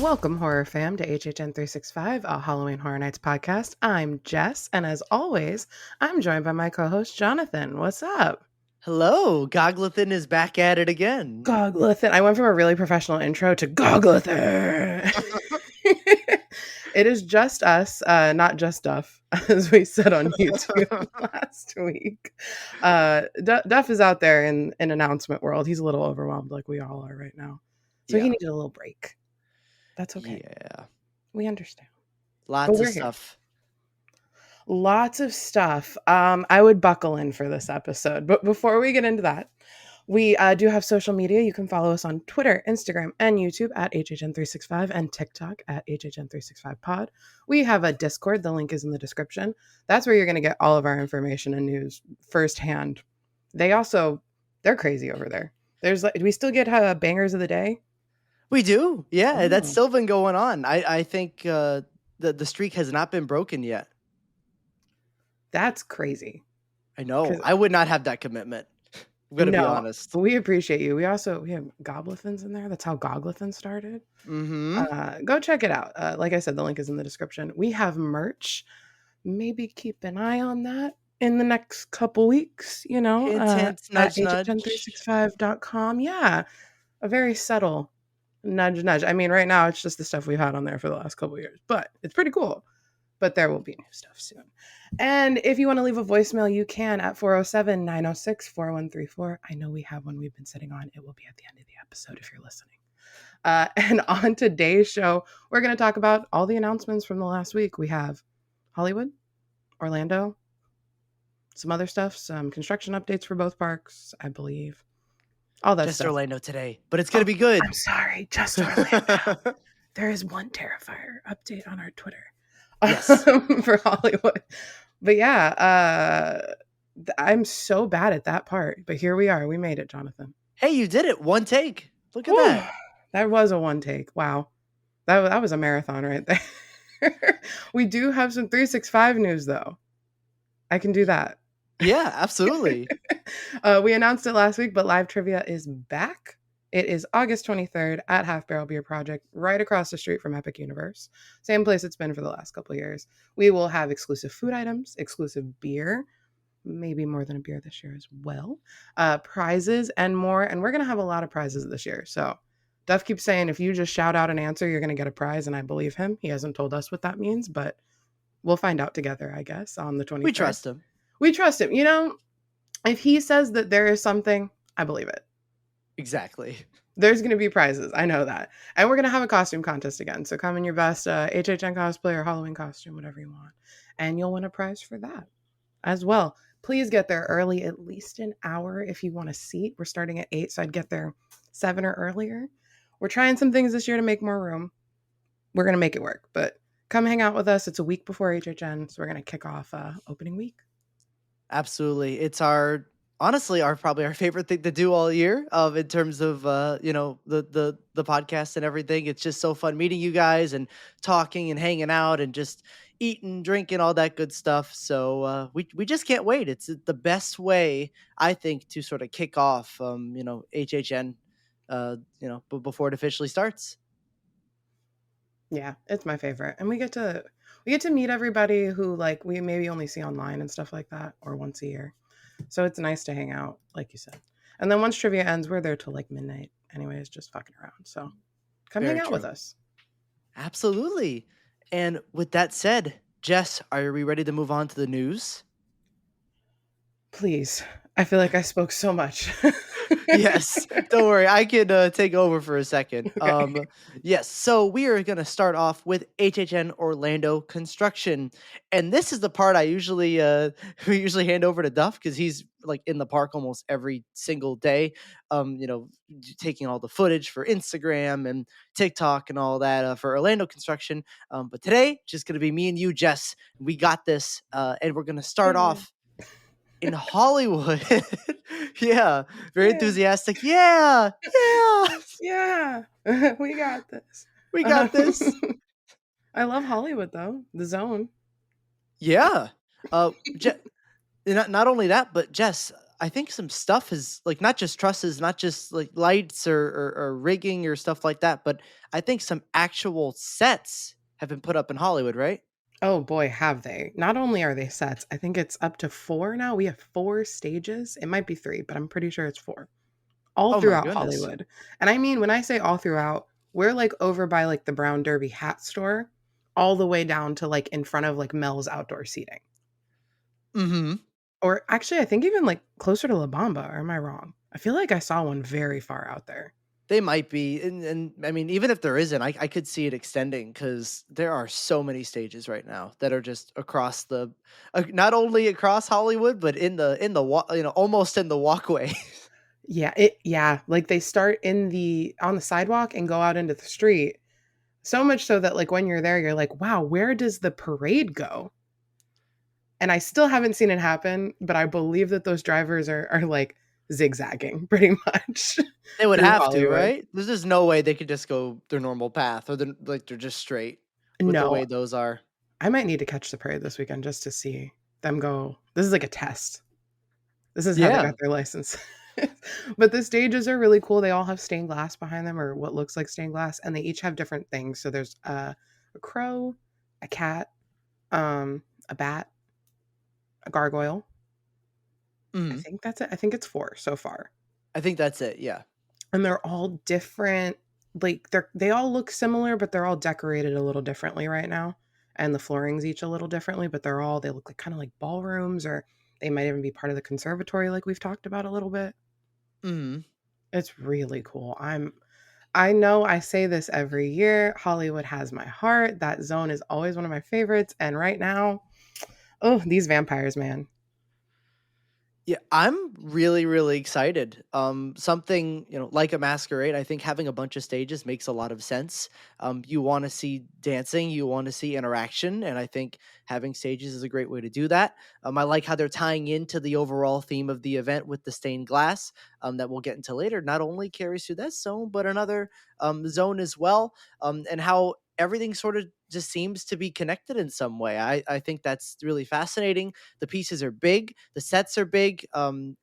Welcome, Horror Fam, to HHN365, a Halloween Horror Nights podcast. I'm Jess, and as always, I'm joined by my co-host, Jonathan. What's up? Hello, Goglathan is back at it again. Goglathan. I went from a really professional intro to Goglathan. It is just us, not just Duff, as we said on YouTube last week. Duff is out there in announcement world. He's a little overwhelmed, like we all are right now. So he Yeah. needed a little break. That's okay. Yeah. We understand. Lots of we're here. stuff. Lots of stuff. I would buckle in for this episode. But before we get into that, we do have social media. You can follow us on Twitter, Instagram, and YouTube at HHN365 and TikTok at HHN365pod. We have a Discord. The link is in the description. That's where you're going to get all of our information and news firsthand. They're crazy over there. Do we still get bangers of the day? We do. Yeah, that's Oh. still been going on. I think the streak has not been broken yet. That's crazy. I know. I would not have that commitment. I'm going to be honest. We appreciate you. We have Goblethans in there. That's how Goblethans started. Mm-hmm. Go check it out. Like I said, the link is in the description. We have merch. Maybe keep an eye on that in the next couple weeks, Hint, hint, nudge, at hhn365.com. Yeah, a very subtle nudge, nudge. I mean, right now it's just the stuff we've had on there for the last couple years, but it's pretty cool. But there will be new stuff soon. And if you want to leave a voicemail, you can at 407-906-4134. I know we have one we've been sitting on. It will be at the end of the episode if you're listening. And on today's show, we're going to talk about all the announcements from the last week. We have Hollywood, Orlando, some other stuff, some construction updates for both parks, I believe. All that just stuff. Orlando today, but it's going to be good. I'm sorry, just Orlando. There is one Terrifier update on our Twitter. Yes. For Hollywood. But yeah, I'm so bad at that part. But here we are. We made it, Jonathan. Hey, you did it. One take. Look at that. That was a one take. Wow. That was a marathon right there. We do have some 365 news, though. I can do that. Yeah, absolutely. We announced it last week, but live trivia is back. It is August 23rd at Half Barrel Beer Project, right across the street from Epic Universe. Same place it's been for the last couple of years. We will have exclusive food items, exclusive beer, maybe more than a beer this year as well, prizes, and more. And we're going to have a lot of prizes this year. So Duff keeps saying if you just shout out an answer, you're going to get a prize. And I believe him. He hasn't told us what that means, but we'll find out together, I guess, on the 23rd. We trust him. We trust him. You know, if he says that there is something, I believe it. Exactly. There's going to be prizes. I know that. And we're going to have a costume contest again. So come in your best HHN cosplay or Halloween costume, whatever you want. And you'll win a prize for that as well. Please get there early, at least an hour if you want a seat. We're starting at 8, so I'd get there 7 or earlier. We're trying some things this year to make more room. We're going to make it work. But come hang out with us. It's a week before HHN, so we're going to kick off opening week. Absolutely. It's honestly probably our favorite thing to do all year in terms of the podcast and everything. It's just so fun meeting you guys and talking and hanging out and just eating, drinking, all that good stuff. So we just can't wait. It's the best way, I think, to sort of kick off HHN before it officially starts. Yeah, it's my favorite. And we get to meet everybody who like we maybe only see online and stuff like that, or once a year. So it's nice to hang out, like you said. And then once trivia ends, we're there till like midnight. Anyways, just fucking around. So come hang out with us. Absolutely. And with that said, Jess, are we ready to move on to the news? Please. I feel like I spoke so much. Yes, don't worry. I can take over for a second. Okay. Yes, so we are going to start off with HHN Orlando construction. And this is the part I usually we usually hand over to Duff because he's like in the park almost every single day, taking all the footage for Instagram and TikTok and all that for Orlando construction. But today, just going to be me and you, Jess. We got this, and we're going to start off in Hollywood. Yeah, very enthusiastic. Yeah. Yeah. We got this. We got this. I love Hollywood though. The Zone. Yeah. Not only that, but Jess, I think some stuff is like not just trusses, not just like lights or rigging or stuff like that, but I think some actual sets have been put up in Hollywood, right? Oh boy, have they. Not only are they sets, I think it's up to 4 now. We have 4 stages. It might be 3, but I'm pretty sure it's 4. All Oh my throughout goodness. Hollywood. And I mean, when I say all throughout, we're like over by like the Brown Derby hat store, all the way down to like in front of like Mel's outdoor seating. Mhm. Or actually, I think even like closer to La Bamba, or am I wrong? I feel like I saw one very far out there. They might be, and I mean, even if there isn't, I could see it extending because there are so many stages right now that are just across the, not only across Hollywood, but almost in the walkway. Yeah, like they start in the on the sidewalk and go out into the street. So much so that like when you're there, you're like, wow, where does the parade go? And I still haven't seen it happen, but I believe that those drivers are like zigzagging pretty much They would through have to, Hollywood. right? There's just no way they could just go their normal path, or they're just straight with the No, way those are. I might need to catch the parade this weekend just to see them go. This is like a test. This is how they Yeah. got their license. But the stages are really cool. They all have stained glass behind them or what looks like stained glass, and they each have different things. So there's a crow, a cat, a bat, a gargoyle. I Mhm. think that's it. I think it's 4 so far. I think that's it. Yeah. And they're all different. Like they all look similar, but they're all decorated a little differently right now. And the floorings each a little differently, but they look like kind of like ballrooms, or they might even be part of the conservatory like we've talked about a little bit. Mhm. It's really cool. I know I say this every year. Hollywood has my heart. That zone is always one of my favorites. And right now, oh, these vampires, man. Yeah, I'm really, really excited. Something, like a masquerade, I think having a bunch of stages makes a lot of sense. You want to see dancing, you want to see interaction, and I think having stages is a great way to do that. I like how they're tying into the overall theme of the event with the stained glass, that we'll get into later. Not only carries through that zone, but another zone as well, and how everything sort of just seems to be connected in some way. I think that's really fascinating. The pieces are big, the sets are big.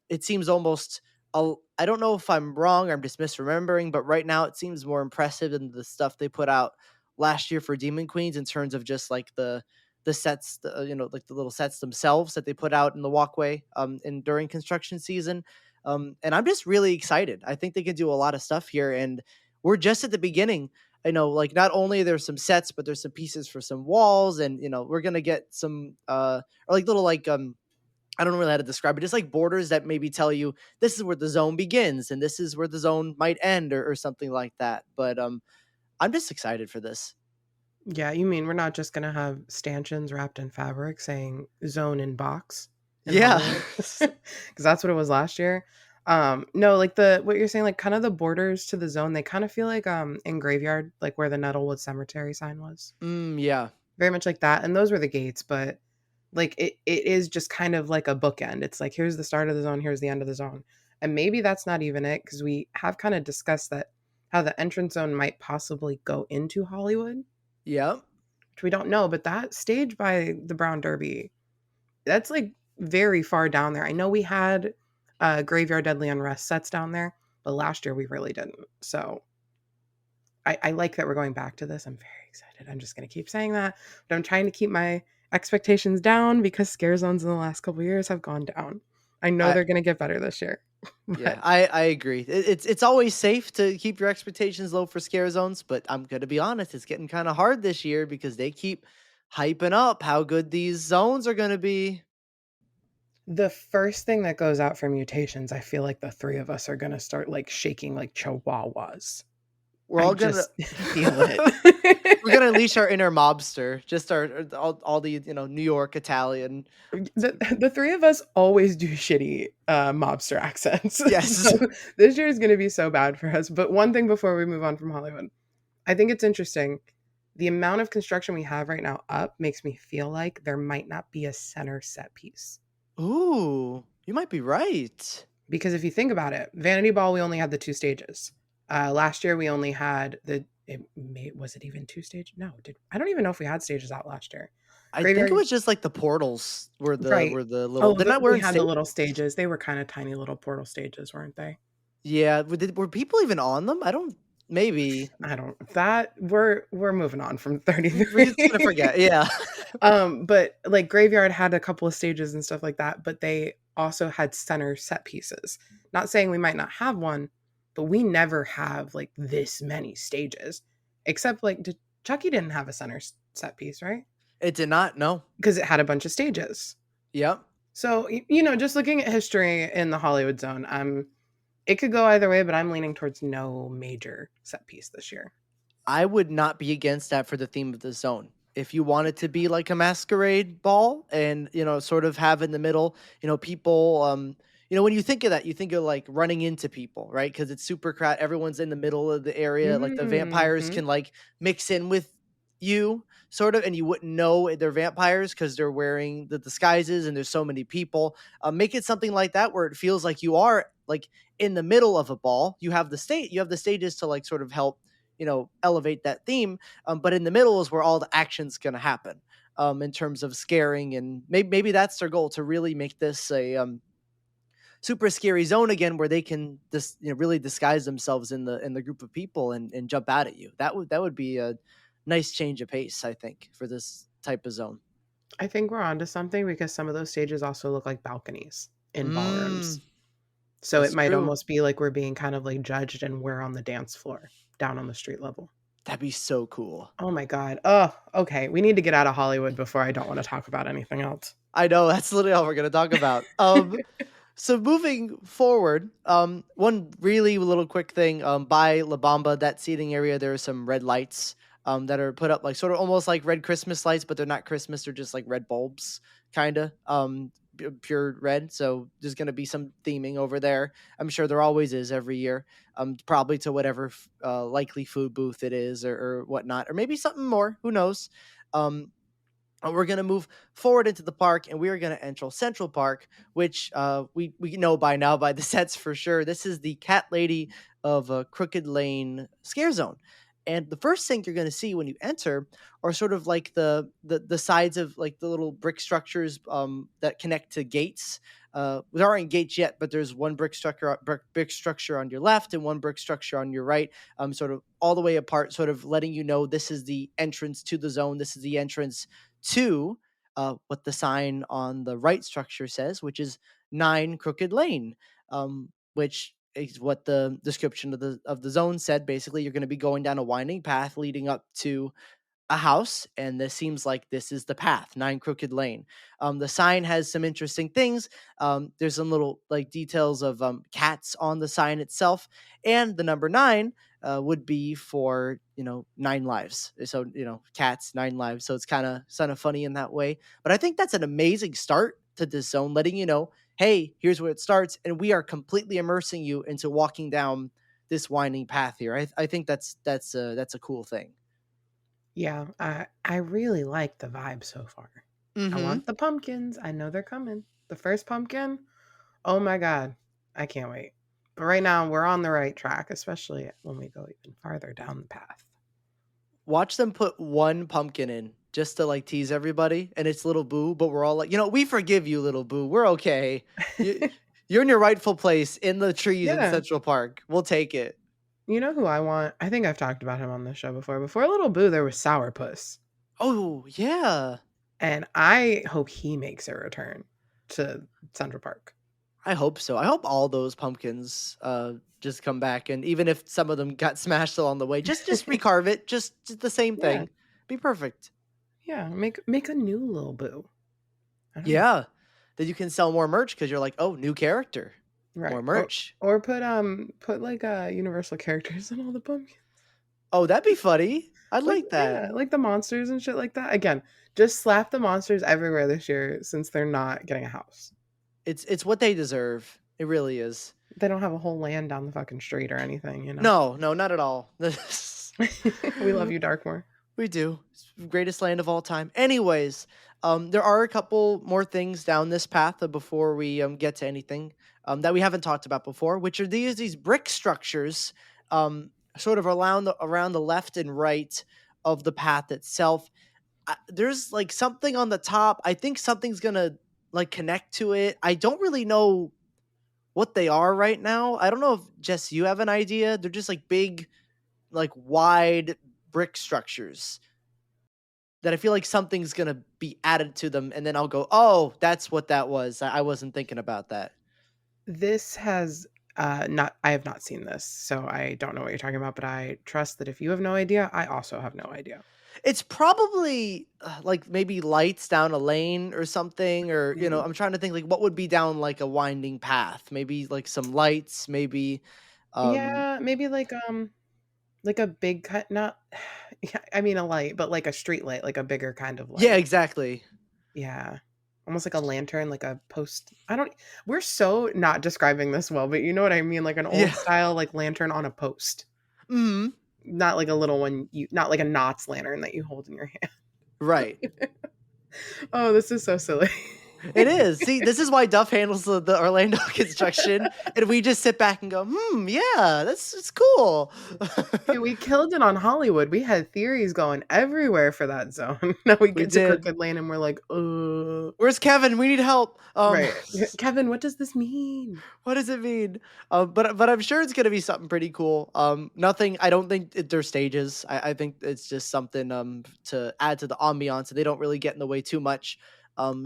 It seems almost, I don't know if I'm wrong or I'm just misremembering, but right now it seems more impressive than the stuff they put out last year for Demon Queens in terms of just like the sets, like the little sets themselves that they put out in the walkway and during construction season. And I'm just really excited. I think they can do a lot of stuff here, and we're just at the beginning. I know, like, not only there's some sets, but there's some pieces for some walls, and we're gonna get some or like little like I don't know really how to describe it. Just like borders that maybe tell you this is where the zone begins and this is where the zone might end, or something like that. But I'm just excited for this. Yeah, you mean we're not just gonna have stanchions wrapped in fabric saying zone in box in Yeah. Hollywood? Because that's what it was last year. No, like the what you're saying, like kind of the borders to the zone, they kind of feel like in Graveyard, like where the Nettlewood Cemetery sign was. Yeah. Very much like that. And those were the gates, but like it is just kind of like a bookend. It's like here's the start of the zone, here's the end of the zone. And maybe that's not even it, because we have kind of discussed that how the entrance zone might possibly go into Hollywood, Yep. which we don't know, but that stage by the Brown Derby, that's like very far down there. I know we had Graveyard Deadly Unrest sets down there, but last year we really didn't. So I like that we're going back to this. I'm very excited. I'm just going to keep saying that, but I'm trying to keep my expectations down because scare zones in the last couple years have gone down. I know I they're going to get better this year, Yeah, but I agree. It's always safe to keep your expectations low for scare zones, but I'm gonna be honest, it's getting kind of hard this year because they keep hyping up how good these zones are gonna be. the first thing that goes out for mutations, I feel like the three of us are going to start like shaking like chihuahuas. We're I all gonna just feel it. we're gonna unleash our inner mobster, just all the New York Italian. The three of us always do shitty mobster accents. So Yes. this year is going to be so bad for us. But one thing before we move on from Hollywood, I think it's interesting. The amount of construction we have right now up makes me feel like there might not be a center set piece. Ooh, you might be right. Because if you think about it, Vanity Ball, we only had the 2 stages. Last year, we only had Was it even 2 stage? No, I don't even know if we had stages out last year. I think it Graveyard, was just like the portals right. were the little. Oh, They're not we wearing had the stage. little stages. They were kind of tiny little portal stages, weren't they? Yeah, were people even on them? I don't. Maybe I don't that we're moving on from we're just gonna 33. forget. Yeah. But like Graveyard had a couple of stages and stuff like that, but they also had center set pieces. Not saying we might not have one, but we never have like this many stages. Except like Chucky didn't have a center set piece, right? It did not. No. Because it had a bunch of stages. Yep. So, just looking at history in the Hollywood zone, it could go either way, but I'm leaning towards no major set piece this year. I would not be against that for the theme of the zone. If you want it to be like a masquerade ball and, sort of have in the middle, people, when you think of that, you think of like running into people, right? Because it's super crowded. Everyone's in the middle of the area. Like the vampires Mhm. can like mix in with you sort of, and you wouldn't know they're vampires because they're wearing the disguises and there's so many people. Make it something like that where it feels like you are like in the middle of a ball. You have the stages to like sort of help elevate that theme, but in the middle is where all the action's going to happen, in terms of scaring, and maybe that's their goal, to really make this a super scary zone again where they can really disguise themselves in the group of people and jump out at you. That would be a nice change of pace, I think, for this type of zone. I think we're onto something because some of those stages also look like balconies in Mm, ballrooms. So it that's might true. almost be like we're being kind of like judged and we're on the dance floor down on the street level. That'd be so cool. Oh my God. Oh, okay. We need to get out of Hollywood before I don't want to talk about anything else. I know, that's literally all we're going to talk about. So moving forward, one really little quick thing, by La Bamba, that seating area, there are some red lights that are put up, like sort of almost like red Christmas lights, but they're not Christmas. They're just like red bulbs, kind of, pure red. So there's going to be some theming over there. I'm sure there always is every year, probably to whatever likely food booth it is, or whatnot, or maybe something more. Who knows? Um, we're going to move forward into the park, and we are going to enter Central Park, which we know by now by the sets for sure. This is the Cat Lady of Crooked Lane Scare Zone. And the first thing you're going to see when you enter are sort of like the sides of like the little brick structures that connect to gates. There aren't gates yet, but there's one brick structure on your left and one brick structure on your right, sort of all the way apart, sort of letting you know this is the entrance to the zone. This is the entrance to what the sign on the right structure says, which is 9 Crooked Lane, which is what the description of the zone said. Basically, you're going to be going down a winding path leading up to a house, and this seems like this is the path, 9 Crooked Lane. The sign has some interesting things. There's some little like details of cats on the sign itself, and the number 9 would be for 9 lives. So cats, 9 lives. So it's kind of funny in that way. But I think that's an amazing start to this zone, letting you know, hey, here's where it starts, and we are completely immersing you into walking down this winding path here. I think that's a cool thing. Yeah, I really like the vibe so far. I Mm-hmm. want the pumpkins. I know they're coming. The first pumpkin. Oh my God. I can't wait. But right now we're on the right track, especially when we go even farther down the path. Watch them put one pumpkin in just to like tease everybody, and it's little Boo, but we're all like, we forgive you, little Boo. We're okay. You, you're in your rightful place in the trees in Yeah. Central Park. We'll take it. You know who I want? I think I've talked about him on the show before. Before Little Boo, there was Sourpuss. Oh yeah, And I hope he makes a return to Central Park. I hope so. I hope all those pumpkins just come back, and even if some of them got smashed along the way, just recarve it, just the same Yeah. thing. Be perfect. Yeah. Make a new Little Boo. I don't know. Yeah, then you can sell more merch because you're like, oh, new character, Right. more Or merch. or put like universal characters on all the pumpkins. Oh, that'd be funny. I'd Like, like that. yeah, like the monsters and shit like that. Again, just slap the monsters everywhere this year since they're not getting a house. It's what they deserve. It really is. They don't have a whole land down the fucking street or anything. No, no, not at all. We love you, Darkmoor. We do. It's the greatest land of all time. Anyways, there are a couple more things down this path before we get to anything that we haven't talked about before, which are these brick structures. sort of around the left and right of the path itself. There's like something on the top. I think something's gonna like connect to it. I don't really know what they are right now. I don't know if Jess, you have an idea. They're just like big, like wide brick structures that I feel like something's gonna be added to them, and then I'll go, oh, that's what that was. I wasn't thinking about that. This has not I have not seen this, so I don't know what you're talking about, but I trust that if you have no idea, I also have no idea. It's probably like maybe lights down a lane or something, or Mm. I'm trying to think like what would be down like a winding path. Maybe like some lights, maybe. Um, Yeah, maybe like a big cut, not yeah, I mean a light, but like a street light, like a bigger kind of yeah, light. exactly. Yeah. Almost like a lantern, like a post. I don't We're so not describing this well, but you know what I mean, like an Yeah. old style like lantern on a post. Hmm. Not like a little one, you not like a Knott's lantern that you hold in your hand. Right. Oh, this is so silly. It is. See, this is why Duff handles the Orlando construction, and we just sit back and go, yeah, it's cool. Hey, we killed it on Hollywood. We had theories going everywhere for that zone. Now we We get to did. Crooked Lane and we're like, Where's Kevin? We need help. right. Kevin, what does this mean? What does it mean? But I'm sure it's gonna be something pretty cool. Nothing. I don't think they're stages. I think it's just something to add to the ambiance. They don't really get in the way too much.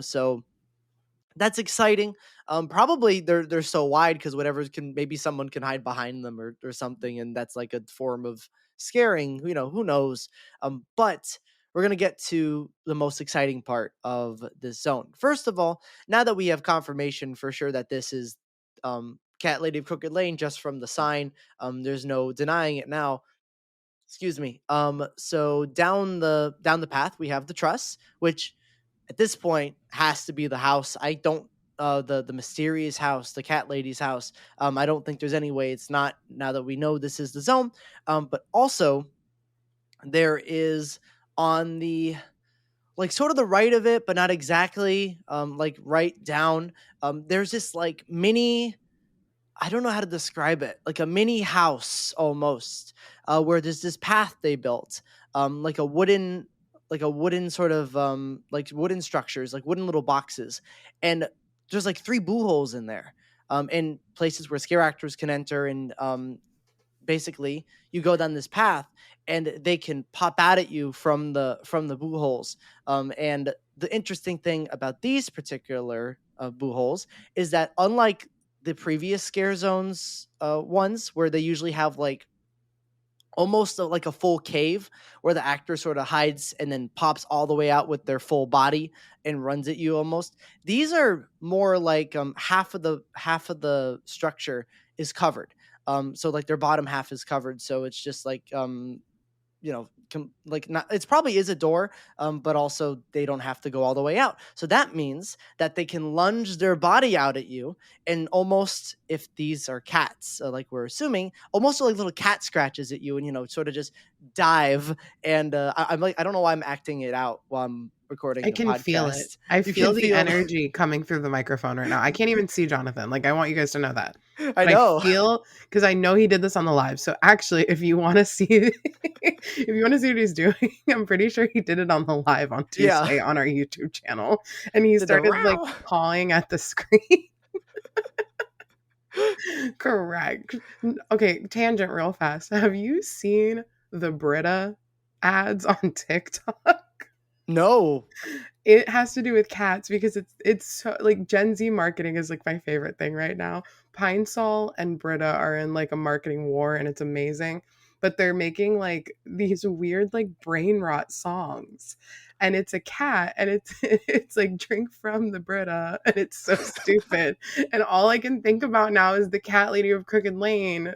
So that's exciting. Probably they're so wide because whatever can maybe someone can hide behind them or something, and that's like a form of scaring. Who knows? But we're gonna get to the most exciting part of this zone. First of all, now that we have confirmation for sure that this is Cat Lady of Crooked Lane just from the sign, there's no denying it now. Excuse me. So down the path we have the truss, which at this point has to be the house. I don't the mysterious house, the cat lady's house. I don't think there's any way it's not now that we know this is the zone. But also there is on the like sort of the right of it, but not exactly like right down. There's this like mini I don't know how to describe it, like a mini house almost, where there's this path they built, like a wooden sort of like wooden structures, like wooden little boxes, and there's like three boo holes in there, and places where scare actors can enter, and basically you go down this path and they can pop out at you from the boo holes, and the interesting thing about these particular boo holes is that unlike the previous scare zones ones where they usually have like almost like a full cave where the actor sort of hides and then pops all the way out with their full body and runs at you almost. These are more like half of the structure is covered. So like their bottom half is covered, so it's just like like not it's probably is a door, but also they don't have to go all the way out, so that means that they can lunge their body out at you and almost, if these are cats, like we're assuming, almost like little cat scratches at you, and sort of just dive. And I'm like, I don't know why I'm acting it out while I'm I recording a can feel it. podcast. I You feel can the feel energy coming through the microphone right now. I can't even see Jonathan. Like, I want you guys to know that. I But I know. feel, because I know he did this on the live. So actually, if you want to see if you want to see what he's doing, I'm pretty sure he did it on the live on Yeah. Tuesday on our YouTube channel. And he Did the started like row. pawing at the screen. Correct. Okay, tangent real fast. Have you seen the Brita ads on TikTok? No. It has to do with cats because it's so, like Gen Z marketing is like my favorite thing right now. Pine Sol and Brita are in like a marketing war and it's amazing. But they're making like these weird like brain rot songs. And it's a cat and it's it's like drink from the Brita and it's so stupid. And all I can think about now is the cat lady of Crooked Lane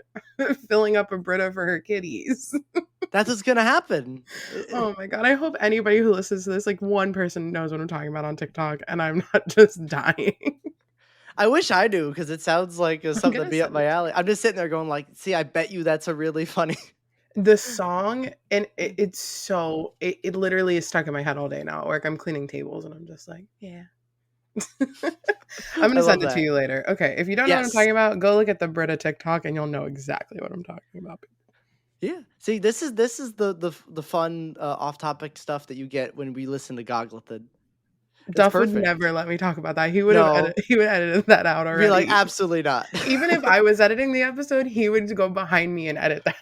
filling up a Brita for her kitties. That's what's gonna happen. Oh my god, I hope anybody who listens to this, like one person knows what I'm talking about on TikTok and I'm not just dying. I wish I do because it sounds like I'm something to gonna be up send my it. alley. I'm just sitting there going like, "See, I bet you that's a really funny." The song and it's so it literally is stuck in my head all day now at work. I'm cleaning tables and I'm just like, yeah. I'm I gonna love send it to that. you later. Okay, if you don't know what I'm Yes, talking about, go look at the Brita TikTok and you'll know exactly what I'm talking about. Yeah. See, this is the fun off topic stuff that you get when we listen to Goglethan. It's Duff would perfect. never let me talk about that. No, He would edited that out be like already. absolutely not. Even if I was editing the episode, he would go behind me and edit that.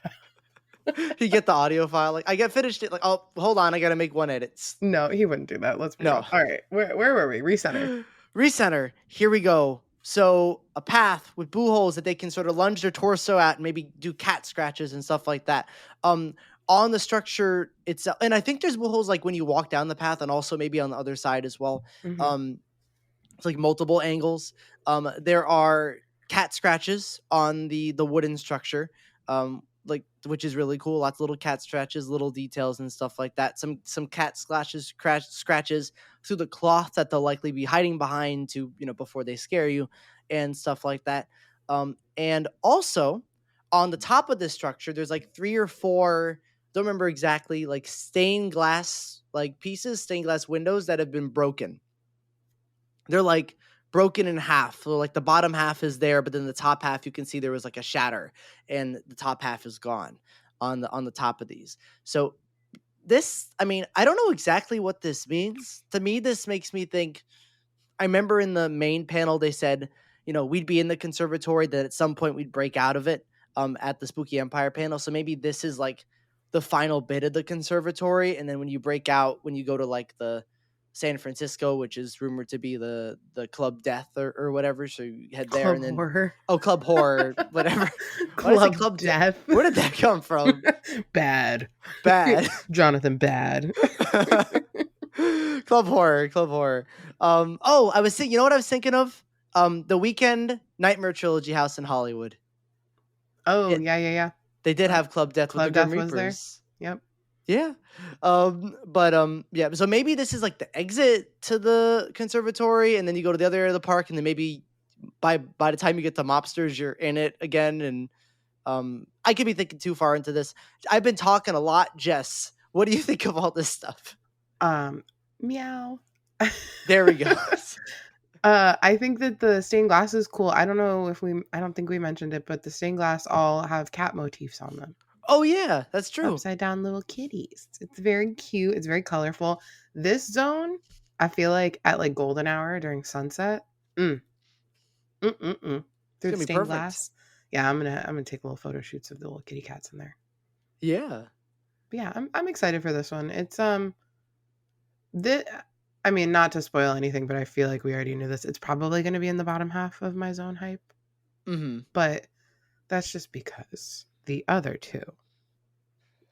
You get the audio file. Like I get finished it. Like oh, hold on, I gotta make one edit. No, he wouldn't do that. Let's be real. No. All right, where were we? Recenter. Recenter. Here we go. So a path with boo holes that they can sort of lunge their torso at and maybe do cat scratches and stuff like that. Um, on the structure itself, and I think there's boo holes like when you walk down the path, and also maybe on the other side as well. Hmm. Um, it's like multiple angles. There are cat scratches on the wooden structure, like which is really cool. Lots of little cat scratches, little details and stuff like that. Some cat scratches through the cloth that they'll likely be hiding behind to before they scare you and stuff like that. And also on the top of this structure, there's like three or four. Don't remember exactly, like stained glass like pieces, stained glass windows that have been broken. They're like broken in half. So like the bottom half is there, but then the top half you can see there was like a shatter and the top half is gone on the top of these. So this, I mean, I don't know exactly what this means. To me, this makes me think I remember in the main panel they said, we'd be in the conservatory, that at some point we'd break out of it at the Spooky Empire panel. So maybe this is like the final bit of the conservatory, and then when you break out, when you go to like the San Francisco, which is rumored to be the Club Death or whatever, so you head there Club and then horror. Club Horror, whatever. Why did I say Club Club Death? death. Where did that come from? Bad. Bad. Jonathan Bad. Club Horror, Club Horror. Oh, I was thinking, you know what I was thinking of? The Weekend Nightmare Trilogy house in Hollywood. Oh, It yeah. They did have Club Death with the Club Grim Death was there. Reapers. Yep. Yeah. But yeah, so maybe this is like the exit to the conservatory, and then you go to the other area of the park, and then maybe by the time you get to Mobsters, you're in it again. And I could be thinking too far into this. I've been talking a lot, Jess. What do you think of all this stuff? Meow. There we go. I think that the stained glass is cool. I don't think we mentioned it, but the stained glass all have cat motifs on them. Oh yeah, that's true. Upside down little kitties. It's very cute. It's very colorful. This zone, I feel like at like golden hour during sunset, mm, It's through the gonna be stained perfect. glass. Yeah, I'm gonna take little photo shoots of the little kitty cats in there. Yeah. But yeah, I'm excited for this one. It's this. I mean, not to spoil anything, but I feel like we already knew this. It's probably going to be in the bottom half of my zone hype, Mm-hmm. but that's just because the other two,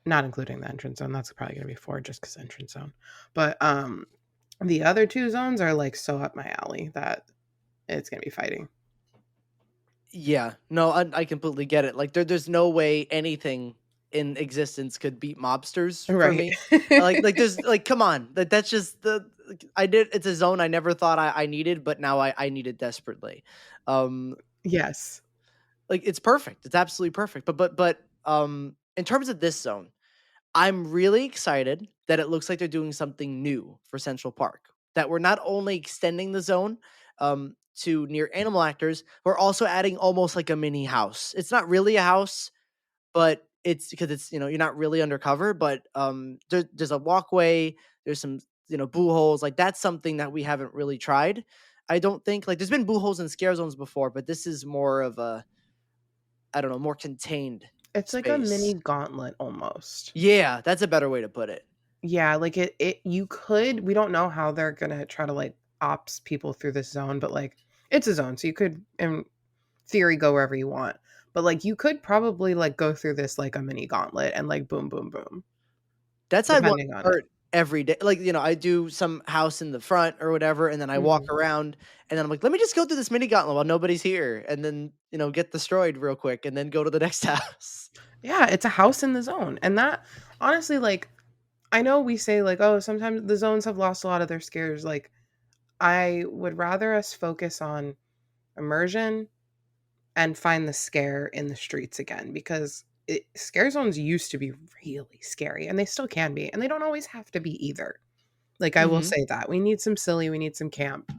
not including the entrance zone, that's probably going to be four just because entrance zone. But the other two zones are like so up my alley that it's going to be fighting. Yeah. No, I completely get it. Like there's no way anything in existence could beat mobsters for Right. me. Like there's like come on. That's just it's a zone I never thought I needed, but now I need it desperately. Um Yes. like it's perfect. It's absolutely perfect. But in terms of this zone, I'm really excited that it looks like they're doing something new for Central Park. That we're not only extending the zone to near animal actors, we're also adding almost like a mini house. It's not really a house, but it's because it's you're not really undercover, but there's a walkway, there's some boo holes. Like that's something that we haven't really tried. I don't think like there's been boo holes in scare zones before, but this is more of a I don't know, more contained It's like a space. mini gauntlet almost. Yeah, that's a better way to put it. Yeah, like we don't know how they're going to try to like ops people through this zone, but like it's a zone, so you could in theory go wherever you want. But like you could probably like go through this like a mini gauntlet and like boom boom boom That's how I'd want depending to on it. start every day. Like, I do some house in the front or whatever, and then I walk Mhm. around, and then I'm like, let me just go through this mini gauntlet while nobody's here, and then, get destroyed real quick, and then go to the next house. Yeah, it's a house in the zone. And that honestly like I know we say like oh sometimes the zones have lost a lot of their scares like I would rather us focus on immersion and find the scare in the streets again because scare zones used to be really scary and they still can be and they don't always have to be either. Like I will Mhm. say that we need some silly, we need some camp,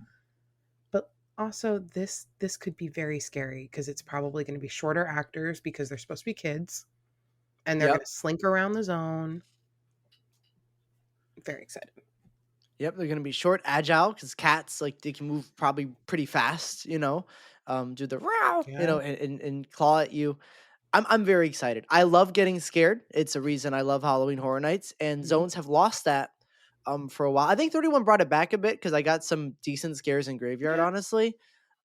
but also this could be very scary because it's probably going to be shorter actors because they're supposed to be kids and they're Yep. gonna slink around the zone. Very excited. Yep, they're gonna be short, agile because cats like they can move probably pretty fast. Do the row, Yeah. and claw at you. I'm very excited. I love getting scared. It's a reason I love Halloween Horror Nights, and Mhm. zones have lost that for a while. I think 31 brought it back a bit because I got some decent scares in Graveyard, Yeah. honestly.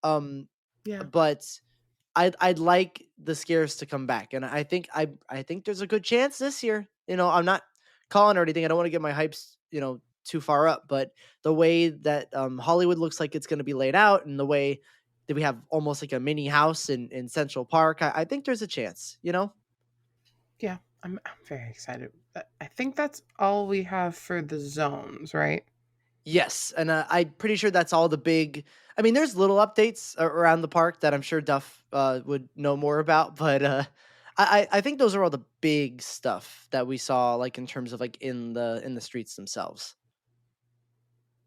Um, Yeah. but I'd like the scares to come back, and I think there's a good chance this year. I'm not calling or anything. I don't want to get my hypes too far up, but the way that Hollywood looks like it's going to be laid out, and the way that we have almost like a mini house in Central Park, I think there's a chance. Yeah. I'm very excited. I think that's all we have for the zones, right? Yes, and I'm pretty sure that's all the big. I mean, there's little updates around the park that I'm sure Duff would know more about, but I think those are all the big stuff that we saw, like in terms of like in the streets themselves.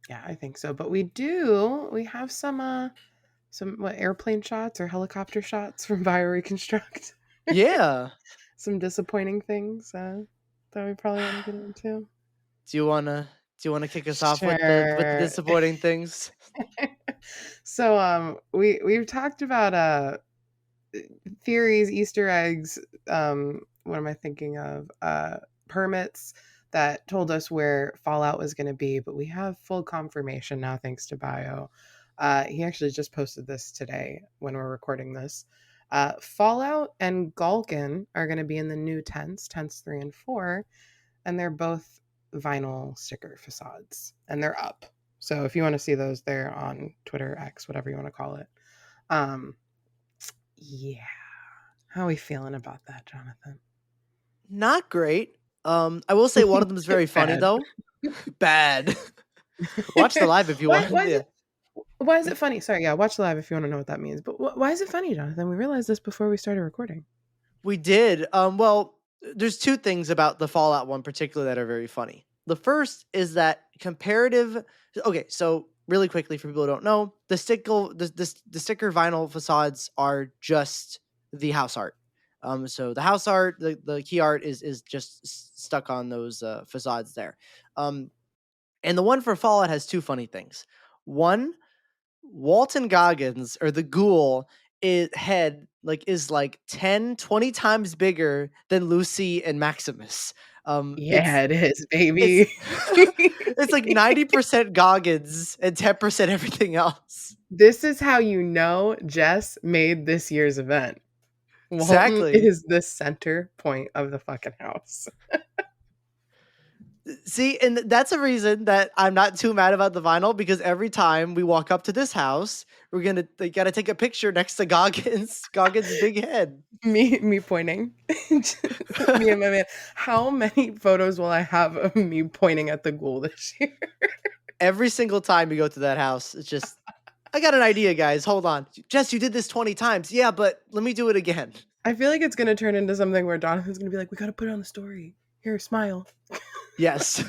Yeah, I think so. But we have some what airplane shots or helicopter shots from Bioreconstruct. Yeah. Some disappointing things that we probably want to get into. Do you wanna do you wanna kick us off with the Sure. disappointing things? So we've talked about theories, Easter eggs, what am I thinking of? Permits that told us where Fallout was going to be, but we have full confirmation now thanks to Bio. He actually just posted this today when we're recording this. Fallout and Galkin are going to be in the new tents 3 and 4, and they're both vinyl sticker facades, and they're up. So if you want to see those, they're on Twitter, X, whatever you want to call it. Um, yeah. How are we feeling about that, Jonathan? Not great. I will say one of them is very funny Bad. though. Bad. Watch the live if you why, want. why is Yeah. it why is it funny? Sorry, yeah, watch live if you want to know what that means. But why is it funny, Jonathan? We realized this before we started recording. We did. Well, there's two things about the Fallout one particular that are very funny. The first is that comparative. Okay, so really quickly for people who don't know, the sticker vinyl facades are just the house art. So the house art, the key art is just stuck on those facades there. Um, and the one for Fallout has two funny things. One, Walton Goggins or the ghoul head is like 10, 20 times bigger than Lucy and Maximus. It's Yeah, it is, it's baby. it's like 90% Goggins and 10% everything else. This is how you know Jess made this year's event. Walton Exactly. is the center point of the fucking house. See, and that's a reason that I'm not too mad about the vinyl because every time we walk up to this house, they gotta take a picture next to Goggins' big head. Me pointing. Me and my man. How many photos will I have of me pointing at the ghoul this year? Every single time we go to that house, it's just I got an idea, guys. Hold on. Jess, you did this 20 times. Yeah, but let me do it again. I feel like it's gonna turn into something where Donovan's gonna be like, "We gotta put it on the story. Here, smile." Yes.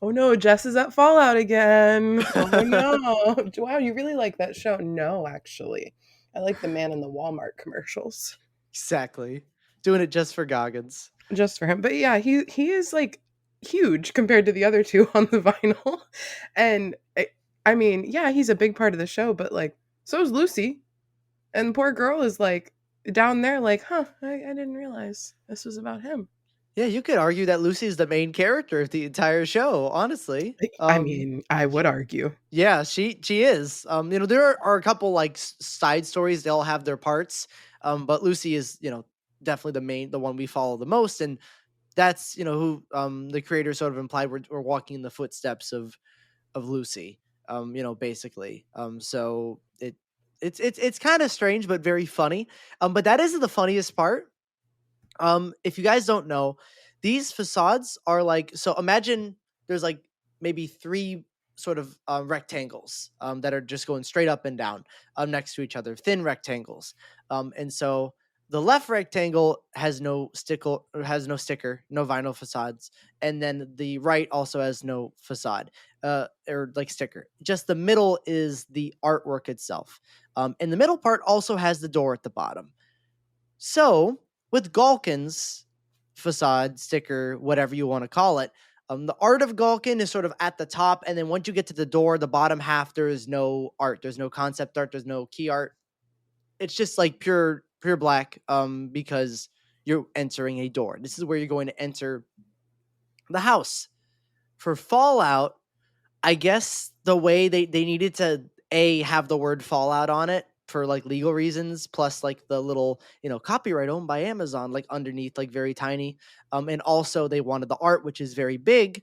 Oh no, Jess is at Fallout again. Oh no. Wow, you really like that show? No, actually. I like the man in the Walmart commercials. Exactly. Doing it just for Goggins. Just for him. But yeah, he is like huge compared to the other two on the vinyl. And I mean, yeah, he's a big part of the show, but like so is Lucy. And poor girl is like down there like, huh, I didn't realize this was about him. Yeah, you could argue that Lucy is the main character of the entire show, honestly. I mean, I would argue. Yeah, she is. There are a couple like side stories. They all have their parts. But Lucy is, definitely the one we follow the most, and that's who the creator sort of implied we're walking in the footsteps of Lucy. Basically. So it's kind of strange but very funny. But that isn't the funniest part. If you guys don't know, these facades are like so. Imagine there's like maybe three sort of rectangles that are just going straight up and down next to each other, thin rectangles. And so the left rectangle has no sticker, no vinyl facades, and then the right also has no facade or like sticker. Just the middle is the artwork itself, and the middle part also has the door at the bottom. So with Galkins, facade, sticker, whatever you want to call it. The art of Gulkin is sort of at the top, and then once you get to the door, the bottom half, there is no art. There's no concept art. There's no key art. It's just like pure black. Because you're entering a door. This is where you're going to enter the house. For Fallout, I guess the way they needed to have the word Fallout on it for like legal reasons, plus like the little copyright owned by Amazon like underneath, like very tiny, and also they wanted the art, which is very big,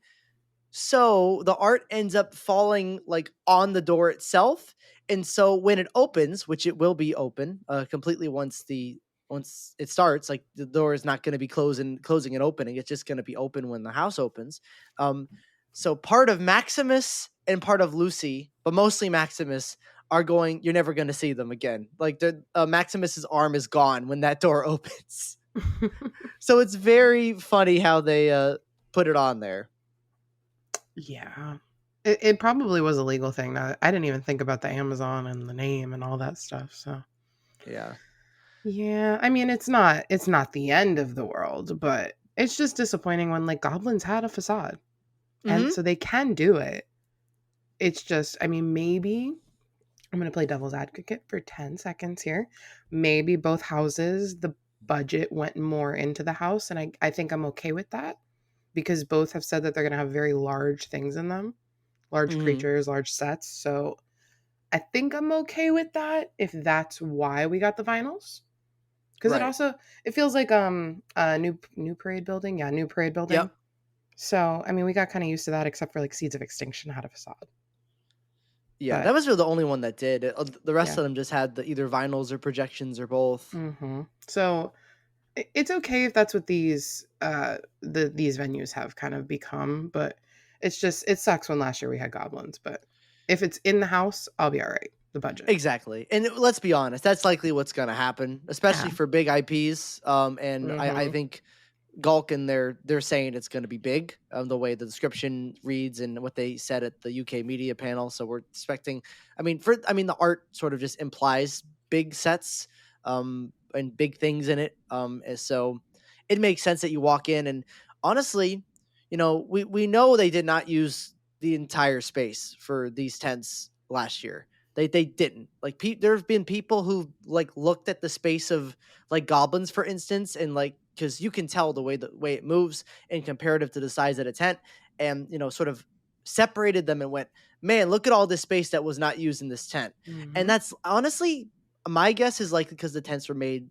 so the art ends up falling like on the door itself. And so when it opens, which it will be open completely once it starts, like the door is not going to be closing and opening. It's just going to be open when the house opens. Um, so part of Maximus and part of Lucy, but mostly Maximus, are going. You're never going to see them again. Like Maximus's arm is gone when that door opens. So it's very funny how they put it on there. Yeah. It probably was a legal thing. I didn't even think about the Amazon and the name and all that stuff. So Yeah. yeah, I mean it's not the end of the world, but it's just disappointing when like goblins had a facade. And Mm-hmm. so they can do it. It's just, I mean, maybe I'm going to play devil's advocate for 10 seconds here. Maybe both houses, the budget went more into the house. And I think I'm okay with that because both have said that they're going to have very large things in them, large Mm-hmm. creatures, large sets. So I think I'm okay with that if that's why we got the vinyls. Because Right. it feels like a new parade building. Yeah, new parade building. Yep. So I mean we got kind of used to that except for like Seeds of Extinction had a facade. Yeah, that But was really the only one that did. The rest yeah. of them just had the either vinyls or projections or both. So it's okay if that's what these venues have kind of become, but it's just it sucks when last year we had goblins. But if it's in the house, I'll be all right. The budget. Exactly. And let's be honest, that's likely what's going to happen, especially Yeah. for big IPs. And I Mm-hmm. think Gulkin, they're saying it's going to be big, the way the description reads and what they said at the UK media panel. So we're expecting. The art sort of just implies big sets, and big things in it. And so it makes sense that you walk in, and honestly, we know they did not use the entire space for these tents last year. They didn't like. There have been people who like looked at the space of like goblins, for instance, and like because you can tell the way it moves in comparative to the size of the tent, and sort of separated them and went, man, look at all this space that was not used in this tent. And Mm-hmm. that's honestly my guess is likely because the tents were made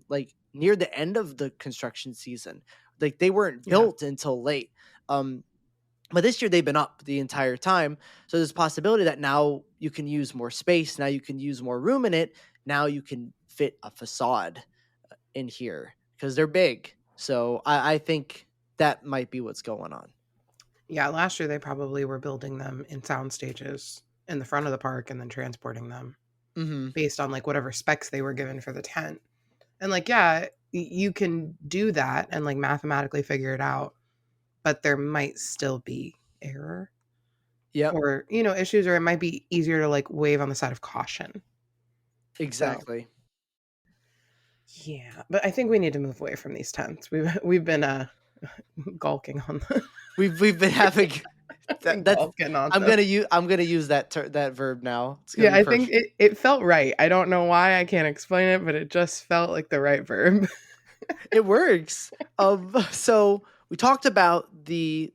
like near the end of the construction season. Like they weren't Yeah. built until late. Um, but this year they've been up the entire time. So there's a possibility that now you can use more space. Now you can use more room in it. Now you can fit a facade in here because they're big. So I think that might be what's going on. Yeah. Last year they probably were building them in sound stages in the front of the park and then transporting them Mm-hmm. based on like whatever specs they were given for the tent. And like, yeah, you can do that and like mathematically figure it out, but there might still be error Yep. or, issues, or it might be easier to like wave on the side of caution. So, Exactly. yeah, but I think we need to move away from these tents. We've been gawking on them. We've been having Been that's gawking on them. I'm gonna use that verb now. It's gonna Yeah, be I think perfect. it felt right. I don't know why, I can't explain it, but it just felt like the right verb. It works. So we talked about the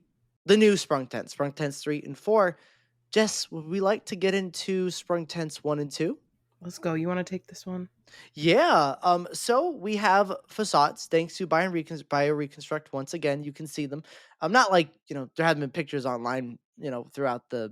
new Sprung tents, Sprung tents 3 and 4. Jess, would we like to get into Sprung tents 1 and 2? Let's go. You want to take this one? Yeah. So we have facades thanks to Bio Reconstruct. Once again, you can see them. Not like, there have been pictures online, throughout the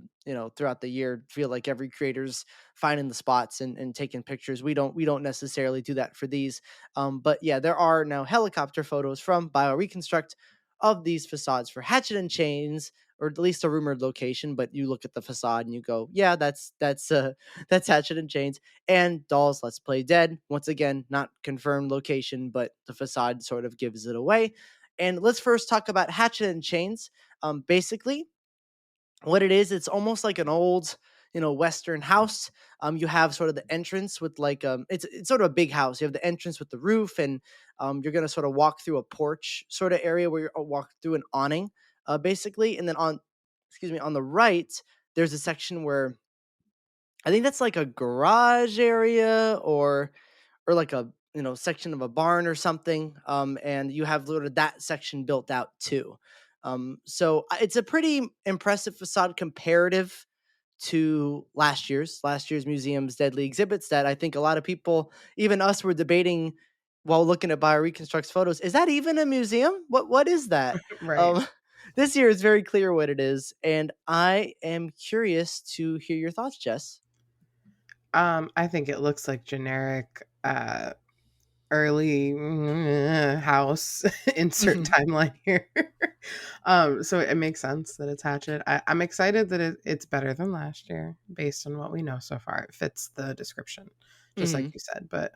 year. Feel like every creator's finding the spots and taking pictures. We don't necessarily do that for these. But yeah, there are now helicopter photos from Bio Reconstruct of these facades for Hatchet and Chains, or at least a rumored location. But you look at the facade and you go, yeah, that's Hatchet and Chains. And Dolls Let's Play Dead. Once again, not confirmed location, but the facade sort of gives it away. And let's first talk about Hatchet and Chains. Basically, what it is, it's almost like an old Western house. You have sort of the entrance with like it's sort of a big house. You have the entrance with the roof, and you're gonna sort of walk through a porch sort of area where you walk through an awning, basically, and then on excuse me on the right there's a section where I think that's like a garage area or like a section of a barn or something. And you have sort of that section built out too. So it's a pretty impressive facade comparative to last year's museum's deadly exhibits that I think a lot of people, even us, were debating while looking at Bio Reconstructs photos. Is that even a museum? What is that? Right. Um, this year is very clear what it is, and I am curious to hear your thoughts, Jess. I think it looks like generic early house insert timeline here. So it makes sense that it's Hatchet. I'm excited that it's better than last year based on what we know so far. It fits the description, just like Hmm. you said. But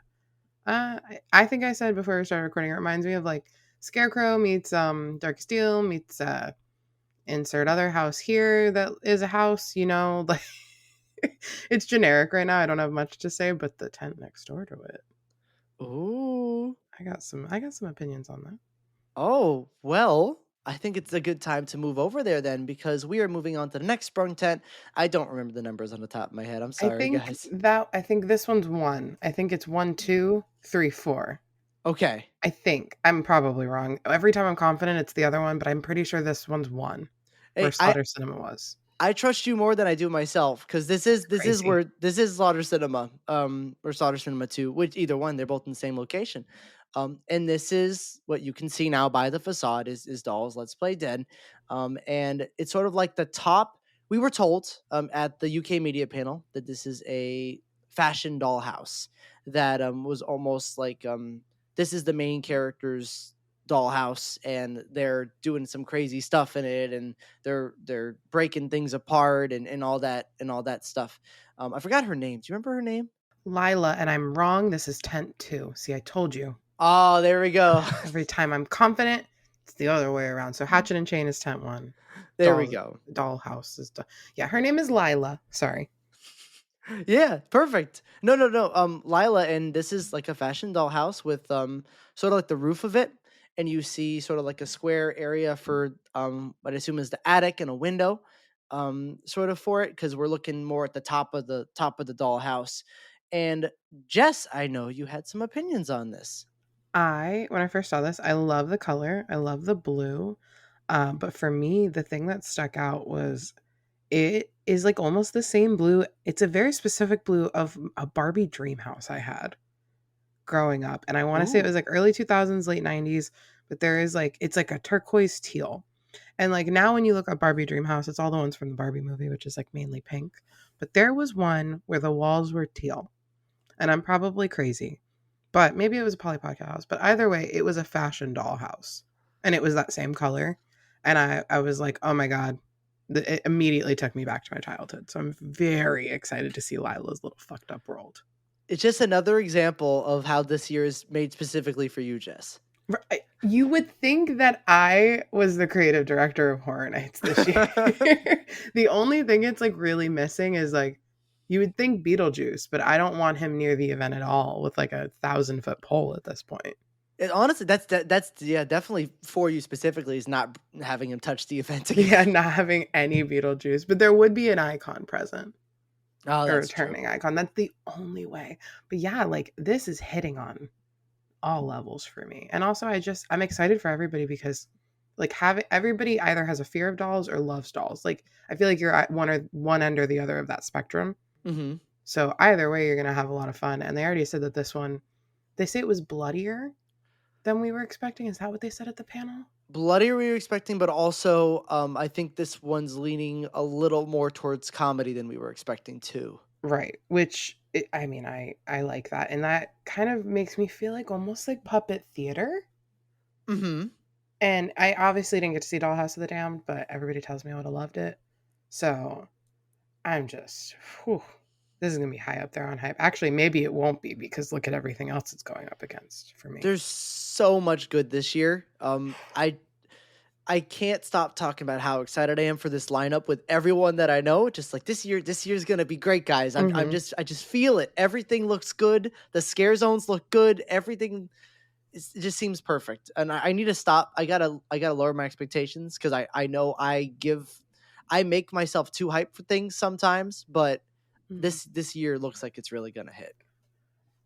I think I said before we started recording, it reminds me of like Scarecrow meets Dark Steel meets insert other house here that is a house, like it's generic right now. I don't have much to say, but the tent next door to it, Ooh. I got some opinions on that. Oh, well, I think it's a good time to move over there then because we are moving on to the next Sprung tent. I don't remember the numbers on the top of my head. I'm sorry, guys. I think this one's one. I think it's 1, 2, 3, 4. Okay. I think. I'm probably wrong. Every time I'm confident it's the other one, but I'm pretty sure this one's one where Hey, Slaughter Cinema was. I trust you more than I do myself because this is Crazy. where this is Slaughter Cinema, or Slaughter Cinema 2, which either one, they're both in the same location. And this is what you can see now by the facade is Dolls Let's Play Dead. And it's sort of like the top. We were told at the UK media panel that this is a fashion dollhouse that was almost like this is the main character's dollhouse and they're doing some crazy stuff in it and they're breaking things apart and all that stuff. I forgot her name. Do you remember her name? Lila, and I'm wrong. This is tent 2. See, I told you. Oh, there we go. Every time I'm confident, it's the other way around. So Hatchet and Chain is tent 1. There we go. Dollhouse is yeah, her name is Lila. Sorry. Yeah, perfect. No, no, no. Lila, and this is like a fashion dollhouse with sort of like the roof of it, and you see sort of like a square area for what I assume is the attic and a window, sort of for it because we're looking more at the top of the dollhouse. And Jess, I know you had some opinions on this. When I first saw this, I love the color. I love the blue. But for me, the thing that stuck out was it is like almost the same blue. It's a very specific blue of a Barbie dream house I had growing up. And I want to say it was Ooh. like early 2000s, late 90s, but it's like a turquoise teal. And like now when you look at Barbie dream house, it's all the ones from the Barbie movie, which is like mainly pink. But there was one where the walls were teal. And I'm probably crazy, but maybe it was a Polly Pocket house. But either way, it was a fashion doll house. And it was that same color. And I was like, oh my God. It immediately took me back to my childhood. So I'm very excited to see Lila's little fucked up world. It's just another example of how this year is made specifically for you, Jess. You would think that I was the creative director of Horror Nights this year. The only thing it's like really missing is like you would think Beetlejuice, but I don't want him near the event at all with like a 1,000-foot pole at this point. Honestly, that's yeah, definitely for you specifically is not having him touch the event again. Yeah, not having any Beetlejuice, but there would be an icon present, Oh, a that's true. returning icon. That's the only way. But yeah, like this is hitting on all levels for me. And also I'm excited for everybody because like having everybody either has a fear of dolls or loves dolls. Like I feel like you're at one end or the other of that spectrum. Hmm. So either way you're going to have a lot of fun. And they already said that this one, they say it was bloodier than we were expecting. Is that what they said at the panel? Bloodier we were expecting, but also I think this one's leaning a little more towards comedy than we were expecting too. Right. I mean, I like that. And that kind of makes me feel like almost like puppet theater. Hmm. And I obviously didn't get to see Dollhouse of the Damned, but everybody tells me I would have loved it. So I'm just, whew, this is going to be high up there on hype. Actually, maybe it won't be because look at everything else it's going up against for me. There's so much good this year. I I can't stop talking about how excited I am for this lineup with everyone that I know. Just like this year's gonna be great, guys. I just feel it. Everything looks good. The scare zones look good. Everything it just seems perfect. And I need to stop. I gotta lower my expectations because I know I make myself too hyped for things sometimes, but Mhm. this year looks like it's really gonna hit.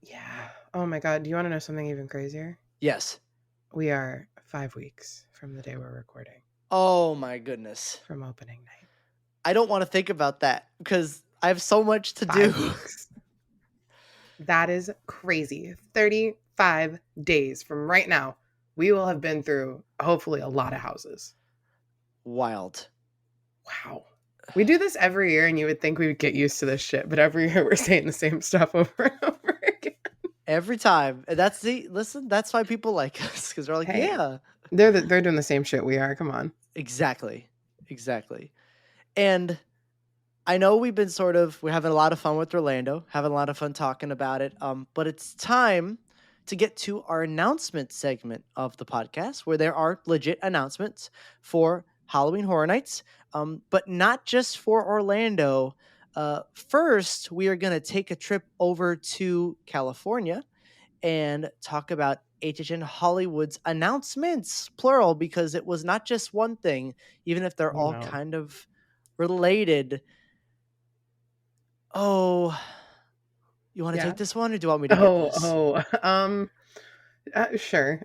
Yeah. Oh my God. Do you want to know something even crazier? Yes. We are 5 weeks from the day we're recording Oh my goodness. from opening night. I don't want to think about that because I have so much to do. 5 weeks. That is crazy. 35 days from right now. We will have been through hopefully a lot of houses. Wild. Wow. We do this every year, and you would think we would get used to this shit, but every year we're saying the same stuff over and over again. Every time. And that's why people like us because they're like, Hey, yeah, they're doing the same shit we are. Come on. exactly. Exactly. And I know we're having a lot of fun with Orlando, having a lot of fun talking about it. But it's time to get to our announcement segment of the podcast where there are legit announcements for Halloween Horror Nights. But not just for Orlando. First, we are gonna take a trip over to California and talk about HHN Hollywood's announcements, plural, because it was not just one thing, even if they're Oh all no. kind of related. Oh, you want to Yeah. take this one or do you want me to get Oh, this? sure.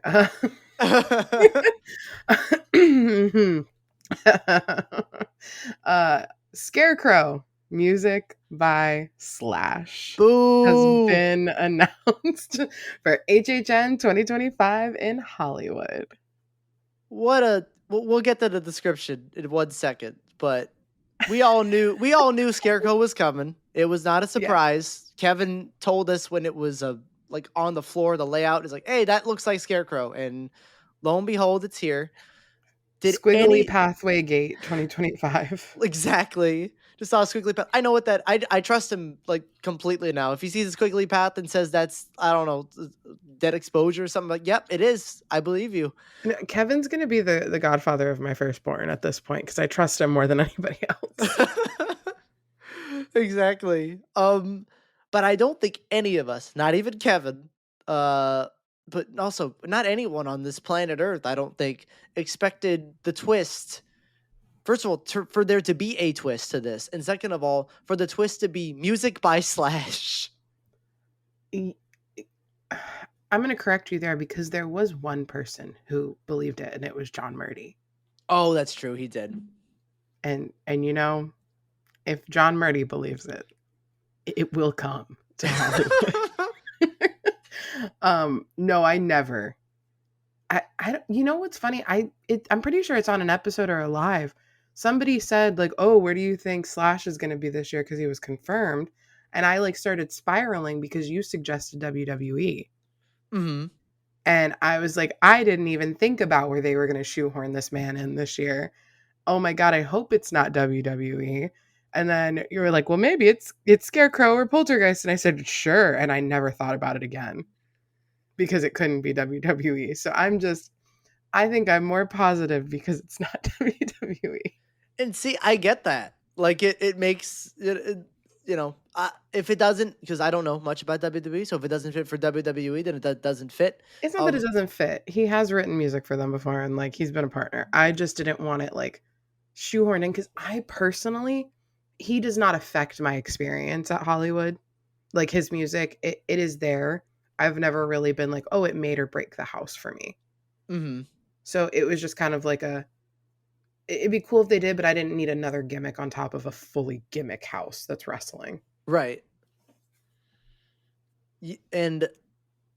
uh, Scarecrow, music by Slash, has Boo! been announced for HHN 2025 in Hollywood. We'll get to the description in 1 second, but we all knew Scarecrow was coming. It was not a Yeah. surprise. Kevin told us when it was like on the floor, the layout is like, "Hey, that looks like Scarecrow." And lo and behold, it's here. Did Squiggly any Pathway Gate 2025. exactly just saw a squiggly path. I know what that. I trust him like completely now. If he sees a squiggly path and says that's I don't know dead exposure or something like, yep, it is. I believe you. Kevin's going to be the godfather of my firstborn at this point because I trust him more than anybody else. Exactly. But I don't think any of us, not even Kevin, uh, but also not anyone on this planet Earth, I don't think expected the twist. First of all, for there to be a twist to this, and second of all, for the twist to be music by Slash. Y- I'm going to correct you there because there was one person who believed it, and it was John Murdy. Oh, that's true. He did. And you know, if John Murdy believes it, it will come to Hollywood. No, I never. You know what's funny? I'm pretty sure it's on an episode or a live. Somebody said like, "Oh, where do you think Slash is going to be this year?" Because he was confirmed, and I like started spiraling because you suggested WWE, Hmm. and I was like, I didn't even think about where they were going to shoehorn this man in this year. Oh my god, I hope it's not WWE. And then you were like, well, maybe it's Scarecrow or Poltergeist, and I said sure, and I never thought about it again because it couldn't be WWE. So I think I'm more positive because it's not WWE. And see, I get that. Like it makes if it doesn't, because I don't know much about WWE, so if it doesn't fit for WWE, then it doesn't fit. It's not that it Um, doesn't fit. He has written music for them before and like he's been a partner. I just didn't want it like shoehorned in because I personally, he does not affect my experience at Hollywood. Like his music, it is there. I've never really been like, oh, it made or break the house for me. mhm, So it was just kind of like it'd be cool if they did, but I didn't need another gimmick on top of a fully gimmick house that's wrestling. right. And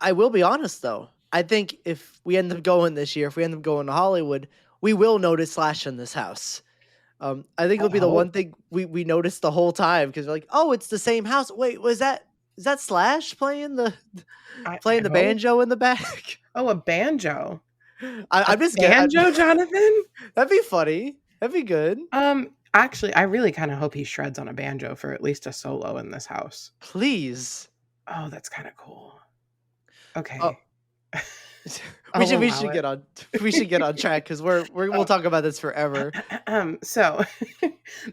I will be honest though. I think if we end up going this year, if we end up going to Hollywood, we will notice Slash in this house. I think I it'll be the hope. one thing we noticed the whole time because we're like, oh, it's the same house. Wait, is that Slash playing the I playing the hope. banjo in the back? Oh, a banjo. A I'm just kidding. banjo, Jonathan? That'd be funny. That'd be good. Actually, I really kind of hope he shreds on a banjo for at least a solo in this house. Please. Oh, that's kind of cool. Oh, Okay. I'll we allow should it. get on we should get on track because we'll talk about this forever. So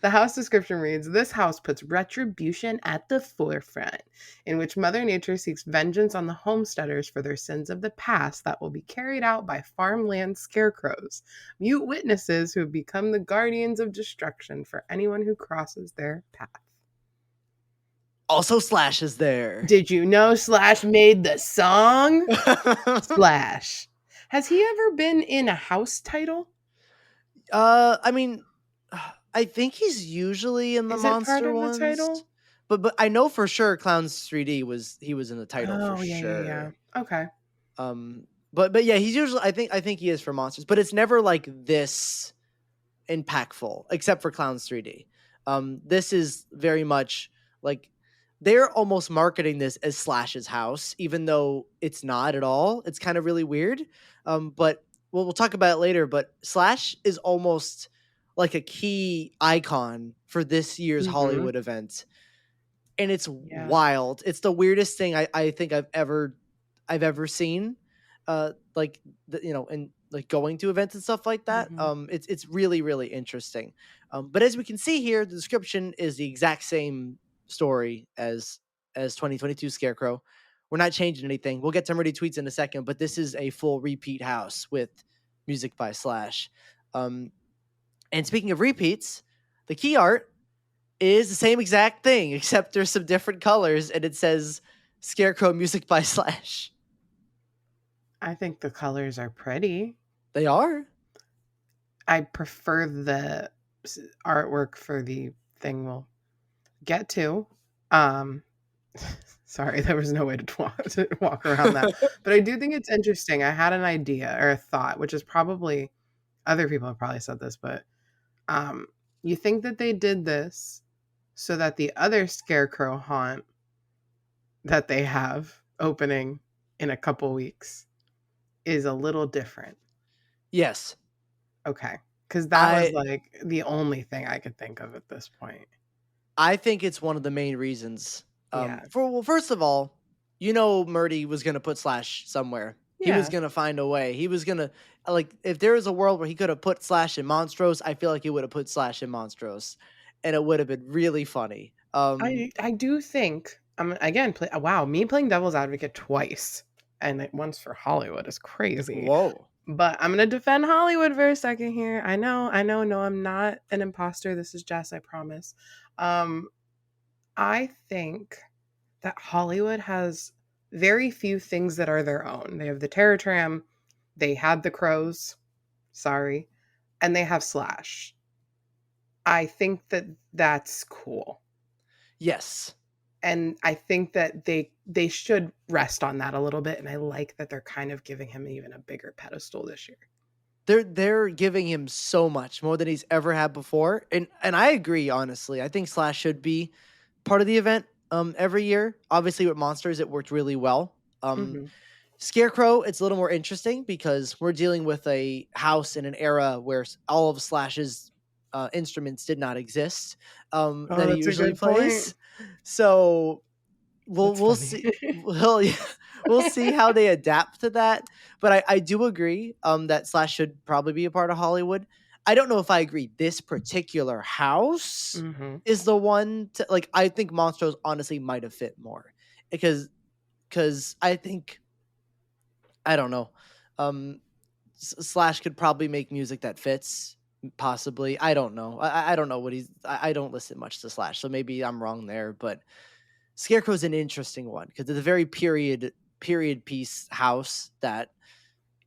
the house description reads, this house puts retribution at the forefront, in which Mother Nature seeks vengeance on the homesteaders for their sins of the past that will be carried out by farmland scarecrows, mute witnesses who have become the guardians of destruction for anyone who crosses their path. Also, Slash is there. Did you know Slash made the song? Slash. Has he ever been in a house title? I mean, I think he's usually in the Is it part monster of the ones, title? but I know for sure Clowns 3D was in the title for Oh, yeah. sure. Okay. But yeah, he's usually I think he is for monsters, but it's never like this impactful except for Clowns 3D. This is very much like they're almost marketing this as Slash's house, even though it's not at all. It's kind of really weird. But we'll talk about it later. But Slash is almost like a key icon for this year's Mhm. Hollywood event, and it's Yeah. wild. It's the weirdest thing I think I've ever seen. Like and like going to events and stuff like that. Mhm. It's really really interesting. But as we can see here, the description is the exact same story as 2022 Scarecrow. We're not changing anything. We'll get to Murdy tweets in a second, but this is a full repeat house with music by Slash. And speaking of repeats, the key art is the same exact thing, except there's some different colors, and it says Scarecrow music by Slash. I think the colors are pretty. They are. I prefer the artwork for the thing we'll get to. Um sorry, there was no way to walk around that. But I do think it's interesting. I had an idea or a thought, which is probably other people have probably said this, but um you think that they did this so that the other scarecrow haunt that they have opening in a couple weeks is a little different. Yes. Okay. Because that was like the only thing I could think of at this point. I think it's one of the main reasons. Yeah. First of all, Murdy was gonna put Slash somewhere. He was Yeah. gonna find a way. He was gonna if there was a world where he could have put Slash in Monstros, I feel like he would have put Slash in Monstros, and it would have been really funny. I do think I'm again wow, me playing devil's advocate twice and once for Hollywood is crazy. Whoa. But I'm gonna defend Hollywood for a second here. I know, no, I'm not an imposter. This is Jess, I promise. I think that Hollywood has very few things that are their own. They have the Terror Tram, they had the Crows, sorry, and they have Slash. I think that that's cool. Yes. And I think that they should rest on that a little bit, and I like that they're kind of giving him even a bigger pedestal this year. They're giving him so much more than he's ever had before, and I agree. Honestly, I think Slash should be part of the event every year. Obviously, with Monsters, it worked really well. Scarecrow, it's a little more interesting because we're dealing with a house in an era where all of Slash's instruments did not exist that he usually plays. So we'll see. We'll see how they adapt to that. But I do agree that Slash should probably be a part of Hollywood. I don't know if I agree this particular house is the one to I think Monstros honestly might have fit more because I think I don't know. Slash could probably make music that fits possibly. I don't know. I don't know what I don't listen much to Slash, so maybe I'm wrong there, but Scarecrow's an interesting one because it's a very period piece house that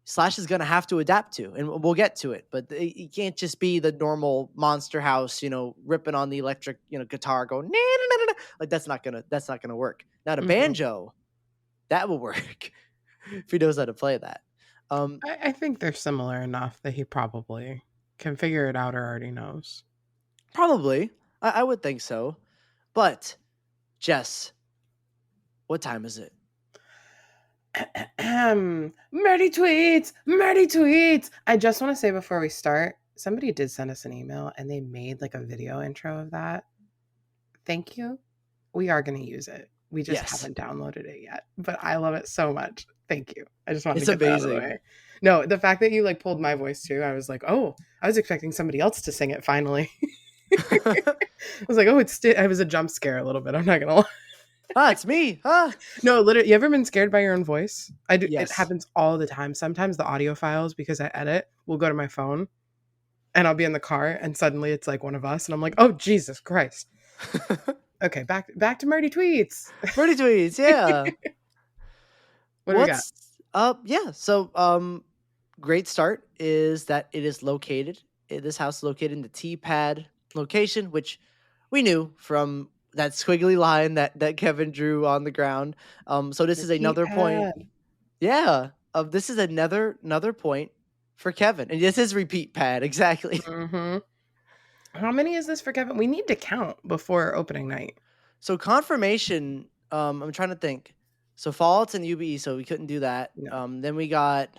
Slash is going to have to adapt to, and we'll get to it. But it can't just be the normal monster house, ripping on the electric, guitar, going nah, nah, nah, nah. Like that's not gonna work. Now the banjo, that will work if he knows how to play that. I think they're similar enough that he probably can figure it out or already knows. Probably, I would think so. But Jess, what time is it? Murdy tweets. I just want to say before we start, somebody did send us an email and they made a video intro of that. Thank you. We are going to use it. We just haven't downloaded it yet, but I love it so much. Thank you. I just wanted to It's get that out of the amazing. way. No, the fact that you like pulled my voice too, I was like, oh, I was expecting somebody else to sing it finally. I was like, oh, I was a jump scare a little bit. I'm not gonna lie. Ah, it's me. Ah, No, literally, you ever been scared by your own voice? I do. It yes. happens all the time. Sometimes the audio files, because I edit, will go to my phone, and I'll be in the car, and suddenly it's like one of us, and I'm like, oh Jesus Christ. Okay, back to Marty tweets. Birdie tweets, yeah. What do we got? What's yeah, so great start is that it is located this house is located in the T-pad location, which we knew from that squiggly line that Kevin drew on the ground. So this The is T another point. pad. Yeah, this is another point for Kevin. And this is repeat pad, exactly. Mm-hmm. How many is this for Kevin? We need to count before opening night. So confirmation, I'm trying to think. So Fallout's and UBE, so we couldn't do that. No. Then we got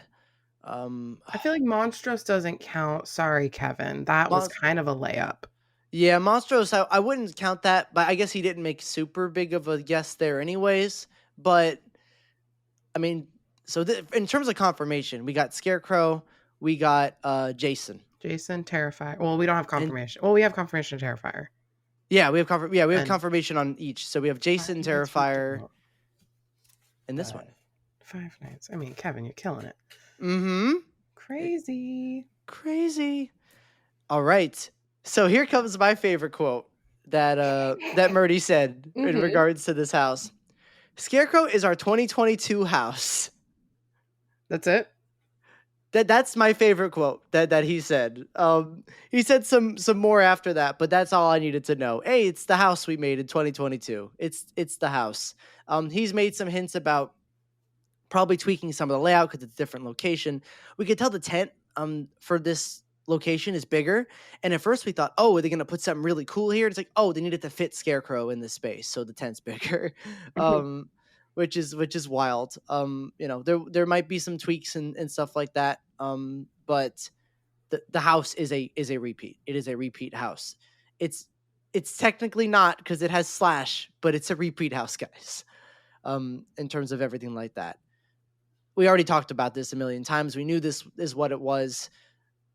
um I feel like Monstrous doesn't count. Sorry, Kevin. That was Mons- kind of a layup. yeah, Monstros, I wouldn't count that, but I guess he didn't make super big of a guess there anyways. But I mean, so in terms of confirmation, we got Scarecrow, we got Jason. Jason, Terrifier. Well, we don't have And confirmation. Well, we have confirmation of Terrifier. yeah, we have And confirmation on each. So we have Jason, Five Nights we Terrifier, don't, and this one. but 5 nights. I mean, Kevin, you're killing it. Mm-hmm. Crazy. Crazy. All right. So here comes my favorite quote that Murdy said in Mm-hmm. regards to this house. Scarecrow is our 2022 house. That's it. That's my favorite quote that he said. He said some more after that, but that's all I needed to know. Hey, it's the house we made in 2022. It's the house. He's made some hints about probably tweaking some of the layout because it's a different location. We could tell the tent for this location is bigger, and at first we thought, oh, are they gonna put something really cool here? It's like, oh, they needed to fit Scarecrow in this space, so the tent's bigger. Mm-hmm. Which is wild. There might be some tweaks and stuff like that. But the house is a repeat. It is a repeat house. It's technically not because it has Slash, but it's a repeat house, guys. In terms of everything like that, we already talked about this a million times. We knew this is what it was.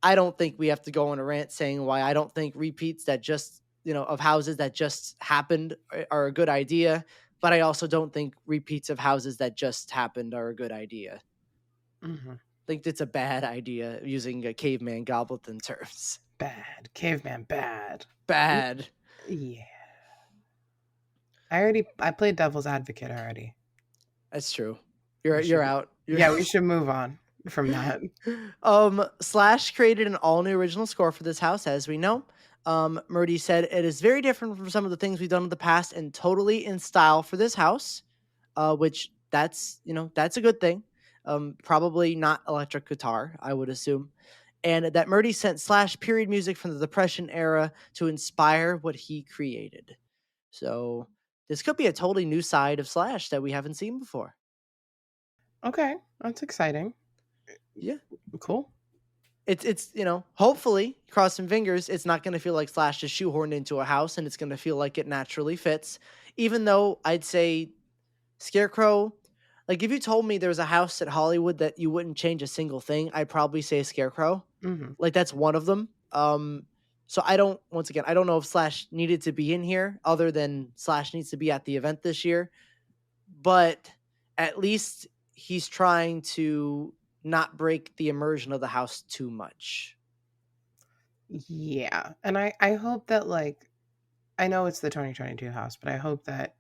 I don't think we have to go on a rant saying why I don't think repeats that just of houses that just happened are a good idea. But I also don't think repeats of houses that just happened are a good idea. Mm-hmm. I think it's a bad idea using a caveman goblin terms. Bad. Caveman bad. Bad. Yeah. I played devil's advocate already. That's true. You're out. Yeah, we should move on from that. Slash created an all new original score for this house, as we know. Murdy said it is very different from some of the things we've done in the past and totally in style for this house, which that's a good thing. Probably not electric guitar, I would assume. And that Murdy sent Slash period music from the Depression era to inspire what he created. So this could be a totally new side of Slash that we haven't seen before. Okay, that's exciting. Yeah. Cool. It's hopefully, crossing fingers, it's not going to feel like Slash is shoehorned into a house and it's going to feel like it naturally fits. Even though I'd say Scarecrow, like if you told me there was a house at Hollywood that you wouldn't change a single thing, I'd probably say Scarecrow. Mm-hmm. Like that's one of them. So I don't know if Slash needed to be in here other than Slash needs to be at the event this year. But at least he's trying to not break the immersion of the house too much. Yeah. And I hope that I know it's the 2022 house, but I hope that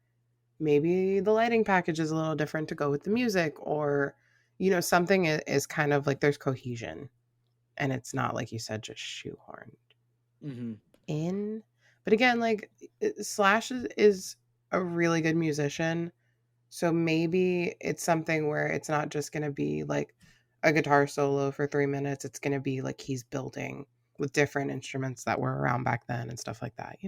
maybe the lighting package is a little different to go with the music, or something is kind of like there's cohesion and it's not, like you said, just shoehorned in. But again, Slash is a really good musician, so maybe it's something where it's not just going to be like a guitar solo for 3 minutes. It's going to be like he's building with different instruments that were around back then and stuff like that.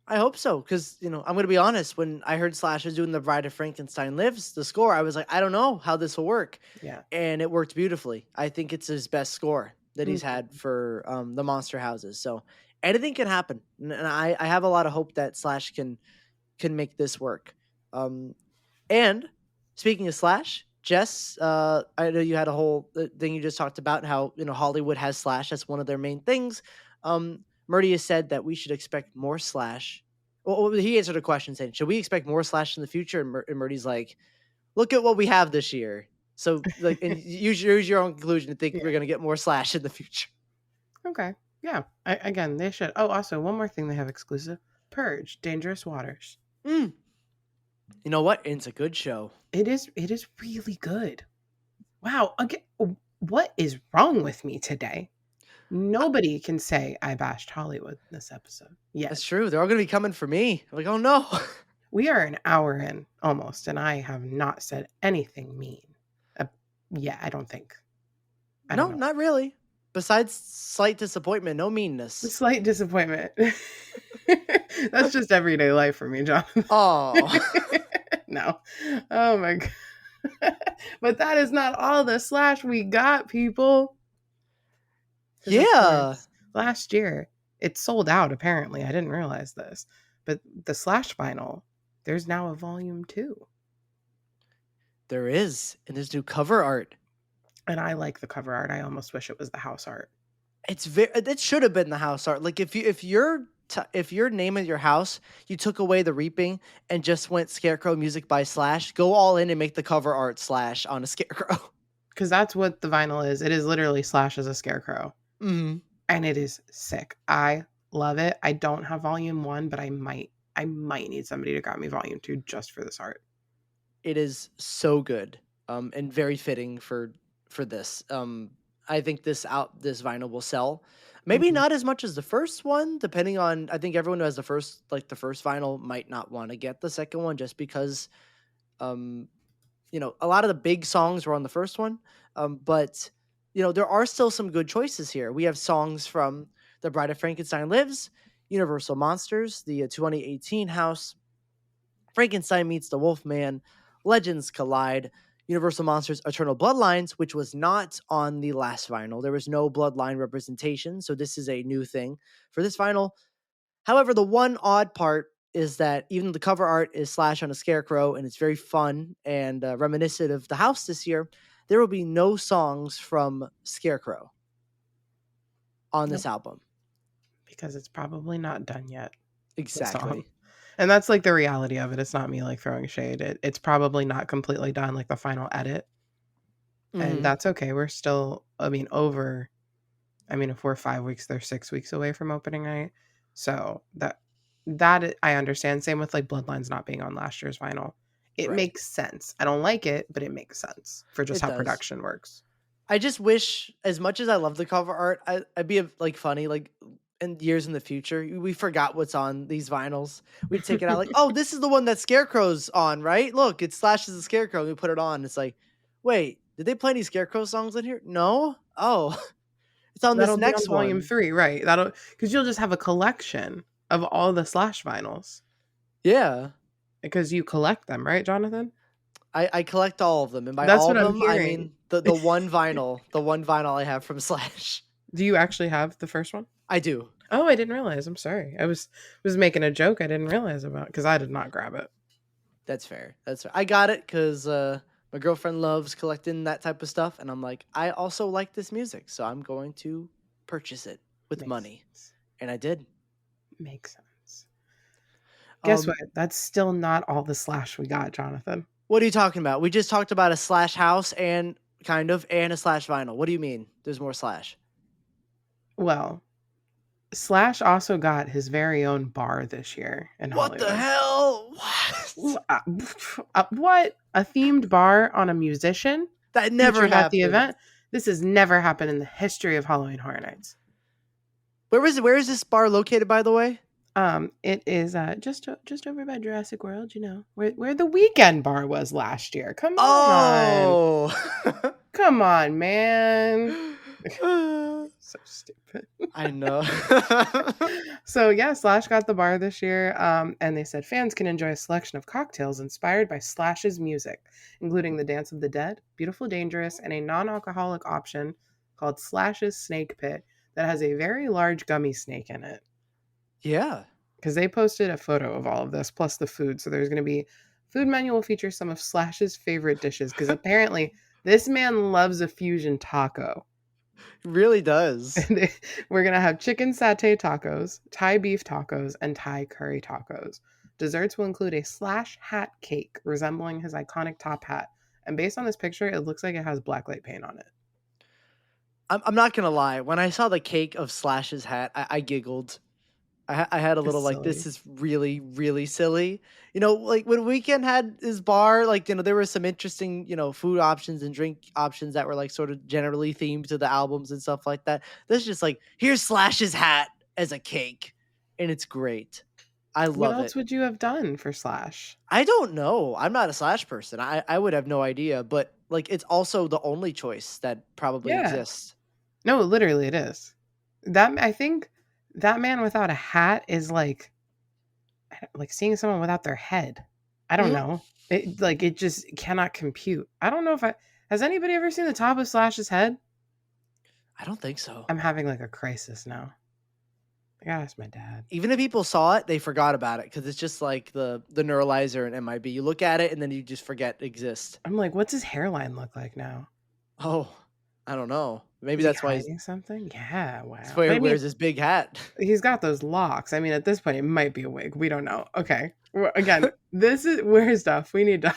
I hope so, because I'm going to be honest. When I heard Slash was doing the Bride of Frankenstein Lives, the score, I was like, I don't know how this will work. Yeah. And it worked beautifully. I think it's his best score that he's had for the monster houses. So anything can happen, and I have a lot of hope that Slash can make this work. And speaking of Slash, Jess, I know you had a whole thing you just talked about how Hollywood has Slash. That's one of their main things. Murdy has said that we should expect more Slash. Well, he answered a question saying, "Should we expect more Slash in the future?" And Murdy's like, "Look at what we have this year." So, like, and use your own conclusion to think Yeah. we're gonna get more Slash in the future. Okay. Yeah. Again, they should. Oh, also one more thing they have exclusive: Purge, Dangerous Waters. You know what? It's a good show. It is. It is really good. Wow. Okay. What is wrong with me today? Nobody can say I bashed Hollywood this episode. Yes. That's true. They're all gonna be coming for me. I'm like, oh no. We are an hour in almost, and I have not said anything mean. Yeah, I don't think. I No, don't know. not really. Besides slight disappointment, no meanness. Slight disappointment. That's just everyday life for me, John. Oh. No. Oh my god. But that is not all the Slash we got, people. Yeah. Last year, it sold out, apparently. I didn't realize this. But the Slash vinyl, there's now a volume 2. There is. And there's new cover art. And I like the cover art. I almost wish it was the house art. It should have been the house art. Like if your name of your house, you took away the reaping and just went Scarecrow music by Slash, go all in and make the cover art Slash on a Scarecrow. Because that's what the vinyl is. It is literally Slash as a Scarecrow. Mm-hmm. And it is sick. I love it. I don't have volume 1, but I might need somebody to grab me volume 2 just for this art. It is so good. And very fitting for this. I think this vinyl will sell. Maybe not as much as the first one, depending on. I think everyone who has the first vinyl might not want to get the second one just because, a lot of the big songs were on the first one. But there are still some good choices here. We have songs from The Bride of Frankenstein Lives, Universal Monsters, the 2018 House, Frankenstein Meets the Wolfman, Legends Collide, Universal Monsters Eternal Bloodlines, which was not on the last vinyl. There was no bloodline representation, so this is a new thing for this vinyl. However, the one odd part is that even the cover art is Slash on a Scarecrow, and it's very fun and reminiscent of the house this year, there will be no songs from Scarecrow on this album. Because it's probably not done yet. Exactly. And that's like the reality of it. It's not me like throwing shade. It's probably not completely done, like the final edit. And that's okay. We're still, if we're 5 weeks, they're 6 weeks away from opening night. So that I understand. Same with like Bloodlines not being on last year's vinyl. It makes sense. I don't like it, but it makes sense for just how production works. I just wish, as much as I love the cover art, I'd be like funny, like in years in the future, we forgot what's on these vinyls. We'd take it out like, oh, this is the one that Scarecrow's on, right? Look, it Slashes the Scarecrow. And we put it on. It's like, wait, did they play any Scarecrow songs in here? No. Oh, it's on this next one. Volume 3, right? Because you'll just have a collection of all the Slash vinyls. Yeah. Because you collect them, right, Jonathan? I collect all of them, and by That's all what of I'm them, I hearing. mean the one vinyl, I have from Slash. Do you actually have the first one? I do. Oh, I didn't realize. I'm sorry. I was making a joke. I didn't realize about because I did not grab it. That's fair. I got it because my girlfriend loves collecting that type of stuff, and I'm like, I also like this music, so I'm going to purchase it with money, and I did. Makes sense. Guess what? That's still not all the Slash we got, Jonathan. What are you talking about? We just talked about a Slash house and a Slash vinyl. What do you mean? There's more Slash. Well, Slash also got his very own bar this year in Hollywood. What the hell? What? What? A themed bar on a musician? That never happened at the event. This has never happened in the history of Halloween Horror Nights. Where is this bar located, by the way? It is just over by Jurassic World, where the Weekend bar was last year. Come on. Oh. Come on, man. So stupid. I know. So yeah, Slash got the bar this year, and they said fans can enjoy a selection of cocktails inspired by Slash's music, including the Dance of the Dead, Beautiful Dangerous, and a non-alcoholic option called Slash's Snake Pit that has a very large gummy snake in it. Yeah. Because they posted a photo of all of this, plus the food. So there's going to be Food menu will feature some of Slash's favorite dishes because apparently this man loves a fusion taco. It really does. We're going to have chicken satay tacos, Thai beef tacos, and Thai curry tacos. Desserts will include a Slash hat cake resembling his iconic top hat. And based on this picture, it looks like it has blacklight paint on it. I'm not gonna lie. When I saw the cake of Slash's hat, I giggled. I had a It's little like, this silly. is really, really silly. Like when Weekend had his bar, like, there were some interesting, food options and drink options that were like sort of generally themed to the albums and stuff like that. This is just like, here's Slash's hat as a cake, and it's great. I What love else it. would you have done for Slash? I don't know. I'm not a Slash person. I would have no idea, but like it's also the only choice that probably Yeah. exists. No, literally it is. I think that man without a hat is like seeing someone without their head. I don't Mhm. know. It just cannot compute. I don't know if I has anybody ever seen the top of Slash's head? I don't think so. I'm having like a crisis now. I gotta ask my dad. Even if people saw it, they forgot about it because it's just like the neuralizer and MIB. You look at it and then you just forget it exists. I'm like, what's his hairline look like now? Oh, I don't know. Maybe Is he that's why hiding something? Yeah, that's wow. why But he I mean, wears his big hat. he's got those locks. I mean, at this point, it might be a wig. We don't know. Okay. Again, this is weird stuff. We need to.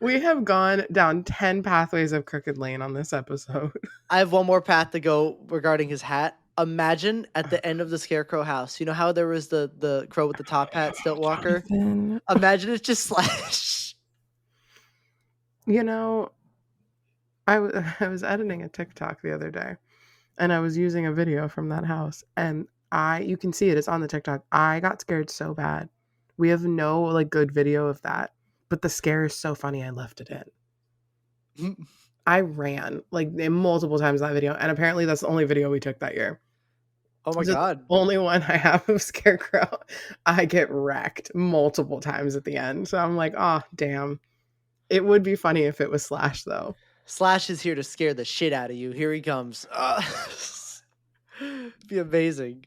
We have gone down 10 pathways of Crooked Lane on this episode. I have one more path to go regarding his hat. Imagine at the end of the Scarecrow house. You know how there was the crow with the top hat, Stilt Walker? Jonathan. Imagine it's just Slash. You know, I was editing a TikTok the other day and I was using a video from that house and you can see it, it's on the TikTok. I got scared so bad. We have no like good video of that, but the scare is so funny I left it in. I ran like multiple times in that video and apparently that's the only video we took that year. Oh my It's the god. only one I have of Scarecrow. I get wrecked multiple times at the end. So I'm like, oh damn. It would be funny if it was Slash though. Slash is here to scare the shit out of you. Here he comes. Be amazing.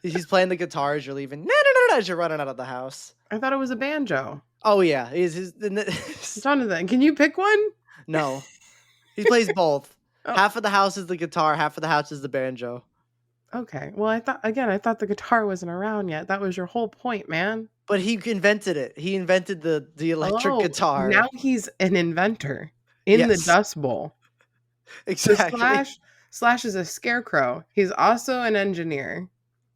He's playing the guitar as you're leaving. No, no, no, no, as you're running out of the house. I thought it was a banjo. Oh yeah, he's Jonathan, can you pick one? no. He plays both. Oh, Half of the house is the guitar, half of the house is the banjo. okay. Well, I thought the guitar wasn't around yet. That was your whole point, man. But he invented it. He invented the electric Oh, now guitar. he's an inventor in the Yes, Dust Bowl. So exactly. Slash is a scarecrow. He's also an engineer.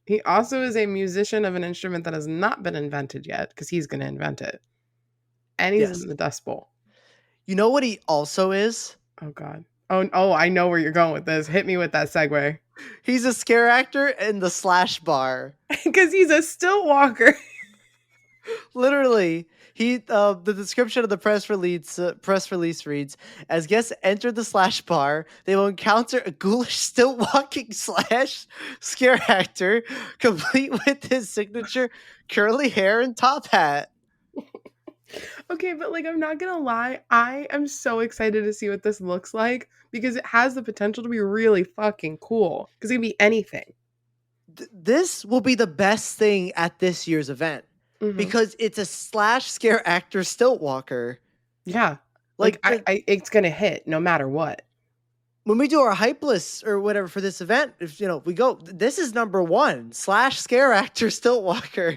He also is a musician of an instrument that has not been invented yet because he's going to invent it. And he's Yes. in the Dust Bowl. You know what he also is? Oh God. Oh, I know where you're going with this. Hit me with that segue. He's a scare actor in the Slash bar. Because he's a stilt walker. Literally, the description of the press release reads: as guests enter the Slash bar, they will encounter a ghoulish, still walking Slash scare actor, complete with his signature curly hair and top hat. Okay, but like I'm not gonna lie, I am so excited to see what this looks like because it has the potential to be really fucking cool. Because it can be anything. This will be the best thing at this year's event Hmm. because it's a Slash scare actor stilt walker. Yeah, like Like the, it's gonna hit no matter what. when we do our hype lists or whatever for this event, if we go, this is number one Slash scare actor stilt walker.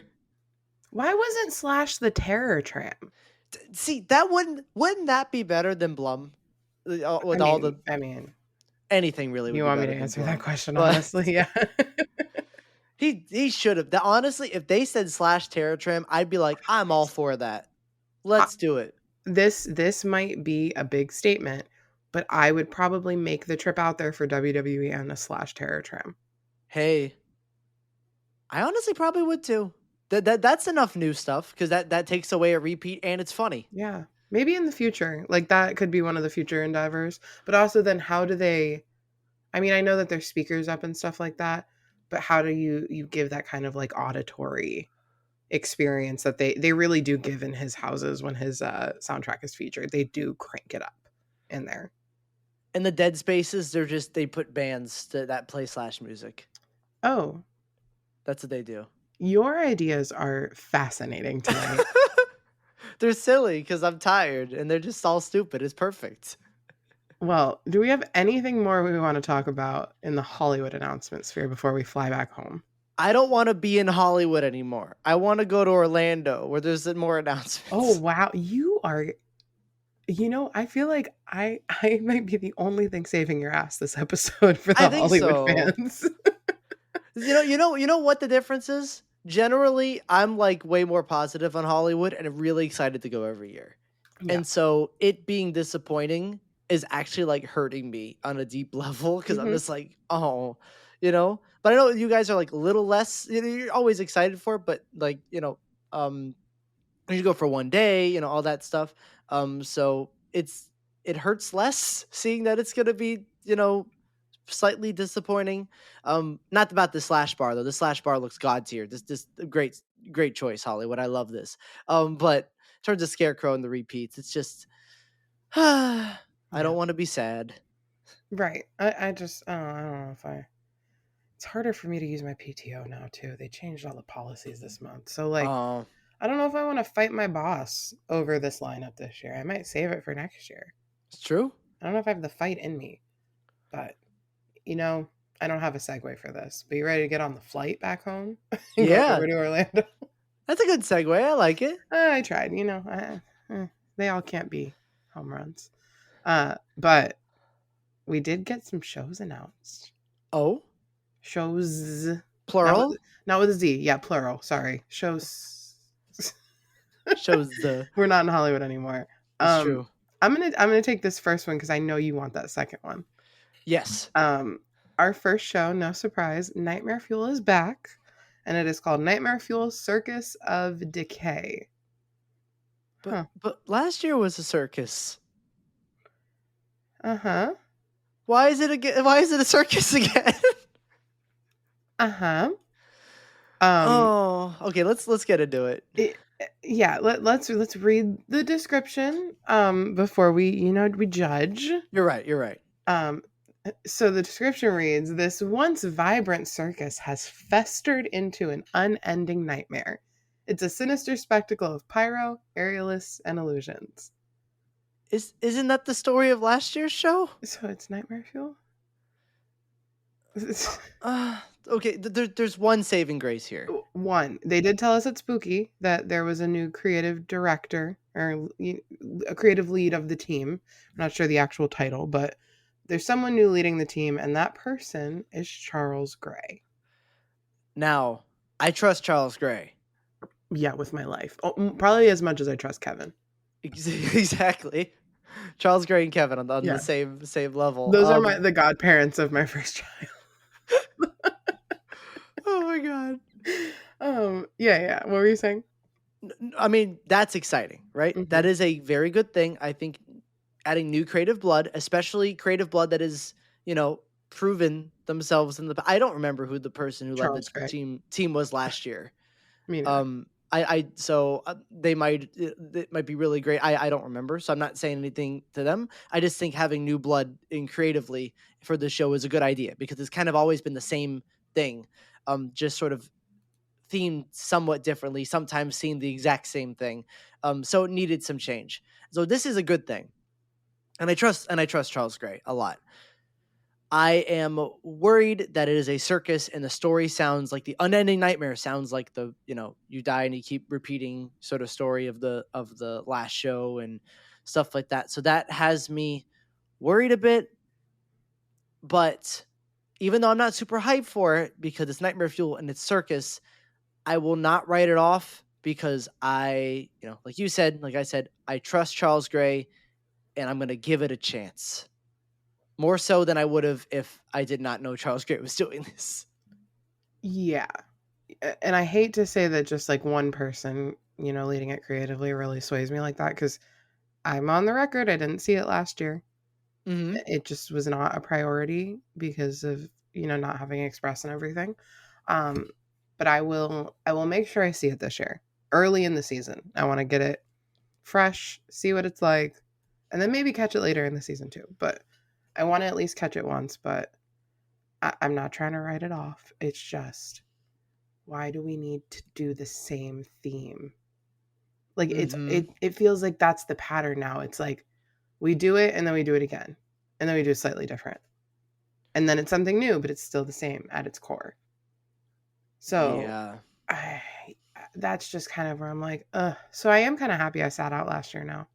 Why wasn't Slash the Terror Tram? See, that wouldn't that be better than Blum? With all the I mean, anything really would you be want me better to than answer that Blum. question But honestly? Yeah. he should have. Honestly, if they said Slash Terror Tram, I'd be like, I'm all for that. Let's do it. This might be a big statement, but I would probably make the trip out there for WWE and a Slash Terror Tram. Hey, I honestly probably would too. That's enough new stuff because that takes away a repeat and it's funny. Yeah. Maybe in the future, like that could be one of the future endeavors. But also, then how do they? I mean, I know that there's speakers up and stuff like that, but how do you give that kind of like auditory experience that they really do give in his houses when his soundtrack is featured? They do crank it up in there. In the dead spaces, they put bands that play Slash music. Oh, That's what they do. Your ideas are fascinating tonight. They're silly because I'm tired, and they're just all stupid. It's perfect. Well, do we have anything more we want to talk about in the Hollywood announcement sphere before we fly back home? I don't want to be in Hollywood anymore. I want to go to Orlando where there's more Oh announcements. wow, you are. I feel like I might be the only thing saving your ass this episode for I the think Hollywood so. fans. You know what the difference is? Generally, I'm like way more positive on Hollywood and I'm really excited to go every year. Yeah. And so it being disappointing is actually like hurting me on a deep level because I'm Hmm. just like, oh, you know. But I know you guys are like a little less. You're always excited for it, but like um, you go for one day, all that stuff. So it hurts less seeing that it's gonna be slightly disappointing. Not about the slash bar though. The slash bar looks god tier. This great choice, Hollywood. I love this. But in terms of Scarecrow and the repeats, it's just I Yeah. don't want to be sad. Right. I just I don't know if I. It's harder for me to use my PTO now too. They changed all the policies this month, so like Oh, I don't know if I want to fight my boss over this lineup this year. I might save it for next year. it's true. I don't know if I have the fight in me, but you know, I don't have a segue for this. But you ready to get on the flight back home and go Yeah, over to Orlando? that's a good segue. I like it. I tried. They all can't be home runs. But we did get some shows announced. Oh, Shows, not with plural not with a Z. Yeah, plural. Sorry, shows. shows the. We're not in Hollywood anymore. It's Um, true. I'm gonna take this first one because I know you want that second one. Yes, Um, our first show, no surprise, Nightmare Fuel is back, and it is called Nightmare Fuel Circus of Decay. but Huh. but last year was a circus. Uh huh. Why is it again? Why is it a circus again? Uh huh. Um. Oh, okay. Let's get into it. Yeah. Let's read the description. Before we judge. You're right. You're right. Um. So the description reads: This once vibrant circus has festered into an unending nightmare. It's a sinister spectacle of pyro, aerialists, and illusions. Isn't that the story of last year's show? So it's Nightmare Fuel? Okay. There's one saving grace here. One, they did tell us at Spooky that there was a new creative director or a creative lead of the team. I'm not sure the actual title, but there's someone new leading the team, and that person is Charles Gray. Now, I trust Charles Gray. Yeah, with my life. Probably as much as I trust Kevin. Exactly. Charles Gray and Kevin on Yeah. the same level. Those are the godparents of my first child. Oh my god. Yeah. What were you saying? I mean, that's exciting, right? Mhm. That is a very good thing. I think adding new creative blood, especially creative blood that is, proven themselves in the. I don't remember who the person who led the Charles Gray. team was last year. Me neither. They might it might be really great. I don't remember, so I'm not saying anything to them. I just think having new blood in creatively for the show is a good idea because it's kind of always been the same thing, just sort of themed somewhat differently, sometimes seeing the exact same thing. So it needed some change. So this is a good thing, and I trust Charles Gray a lot. I am worried that it is a circus and the story sounds like the unending nightmare sounds like the, you die and you keep repeating sort of story of the last show and stuff like that. So that has me worried a bit, but even though I'm not super hyped for it because it's Nightmare Fuel and it's circus, I will not write it off because like you said, like I said, I trust Charles Gray and I'm going to give it a chance. More so than I would have if I did not know Charles Gray was doing this. Yeah. And I hate to say that just like one person, leading it creatively really sways me like that because I'm on the record. I didn't see it last year. Mm-hmm. It just was not a priority because of, not having Express and everything. But I will make sure I see it this year, early in the season. I want to get it fresh, see what it's like, and then maybe catch it later in the season too. But I want to at least catch it once, but I'm not trying to write it off. It's just why do we need to do the same theme? Like Mm-hmm. it feels like that's the pattern now. It's like we do it and then we do it again. And then we do it slightly different. And then it's something new, but it's still the same at its core. So Yeah. I that's just kind of where I'm like, ugh. So I am kind of happy I sat out last year now.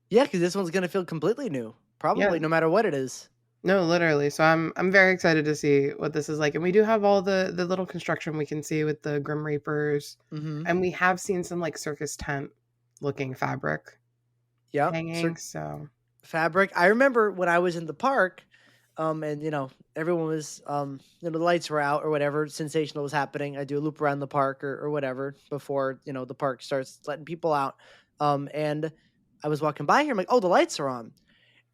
Yeah, because this one's gonna feel completely new, Yeah. probably no matter what it is. No, literally. So I'm very excited to see what this is like. And we do have all the little construction we can see with the Grim Reapers. Mm-hmm. And we have seen some like circus tent looking fabric Yep. hanging. So Fabric. I remember when I was in the park, and everyone was, the lights were out or whatever, sensational was happening. I do a loop around the park or whatever before the park starts letting people out. And I was walking by here. I'm like, oh, the lights are on,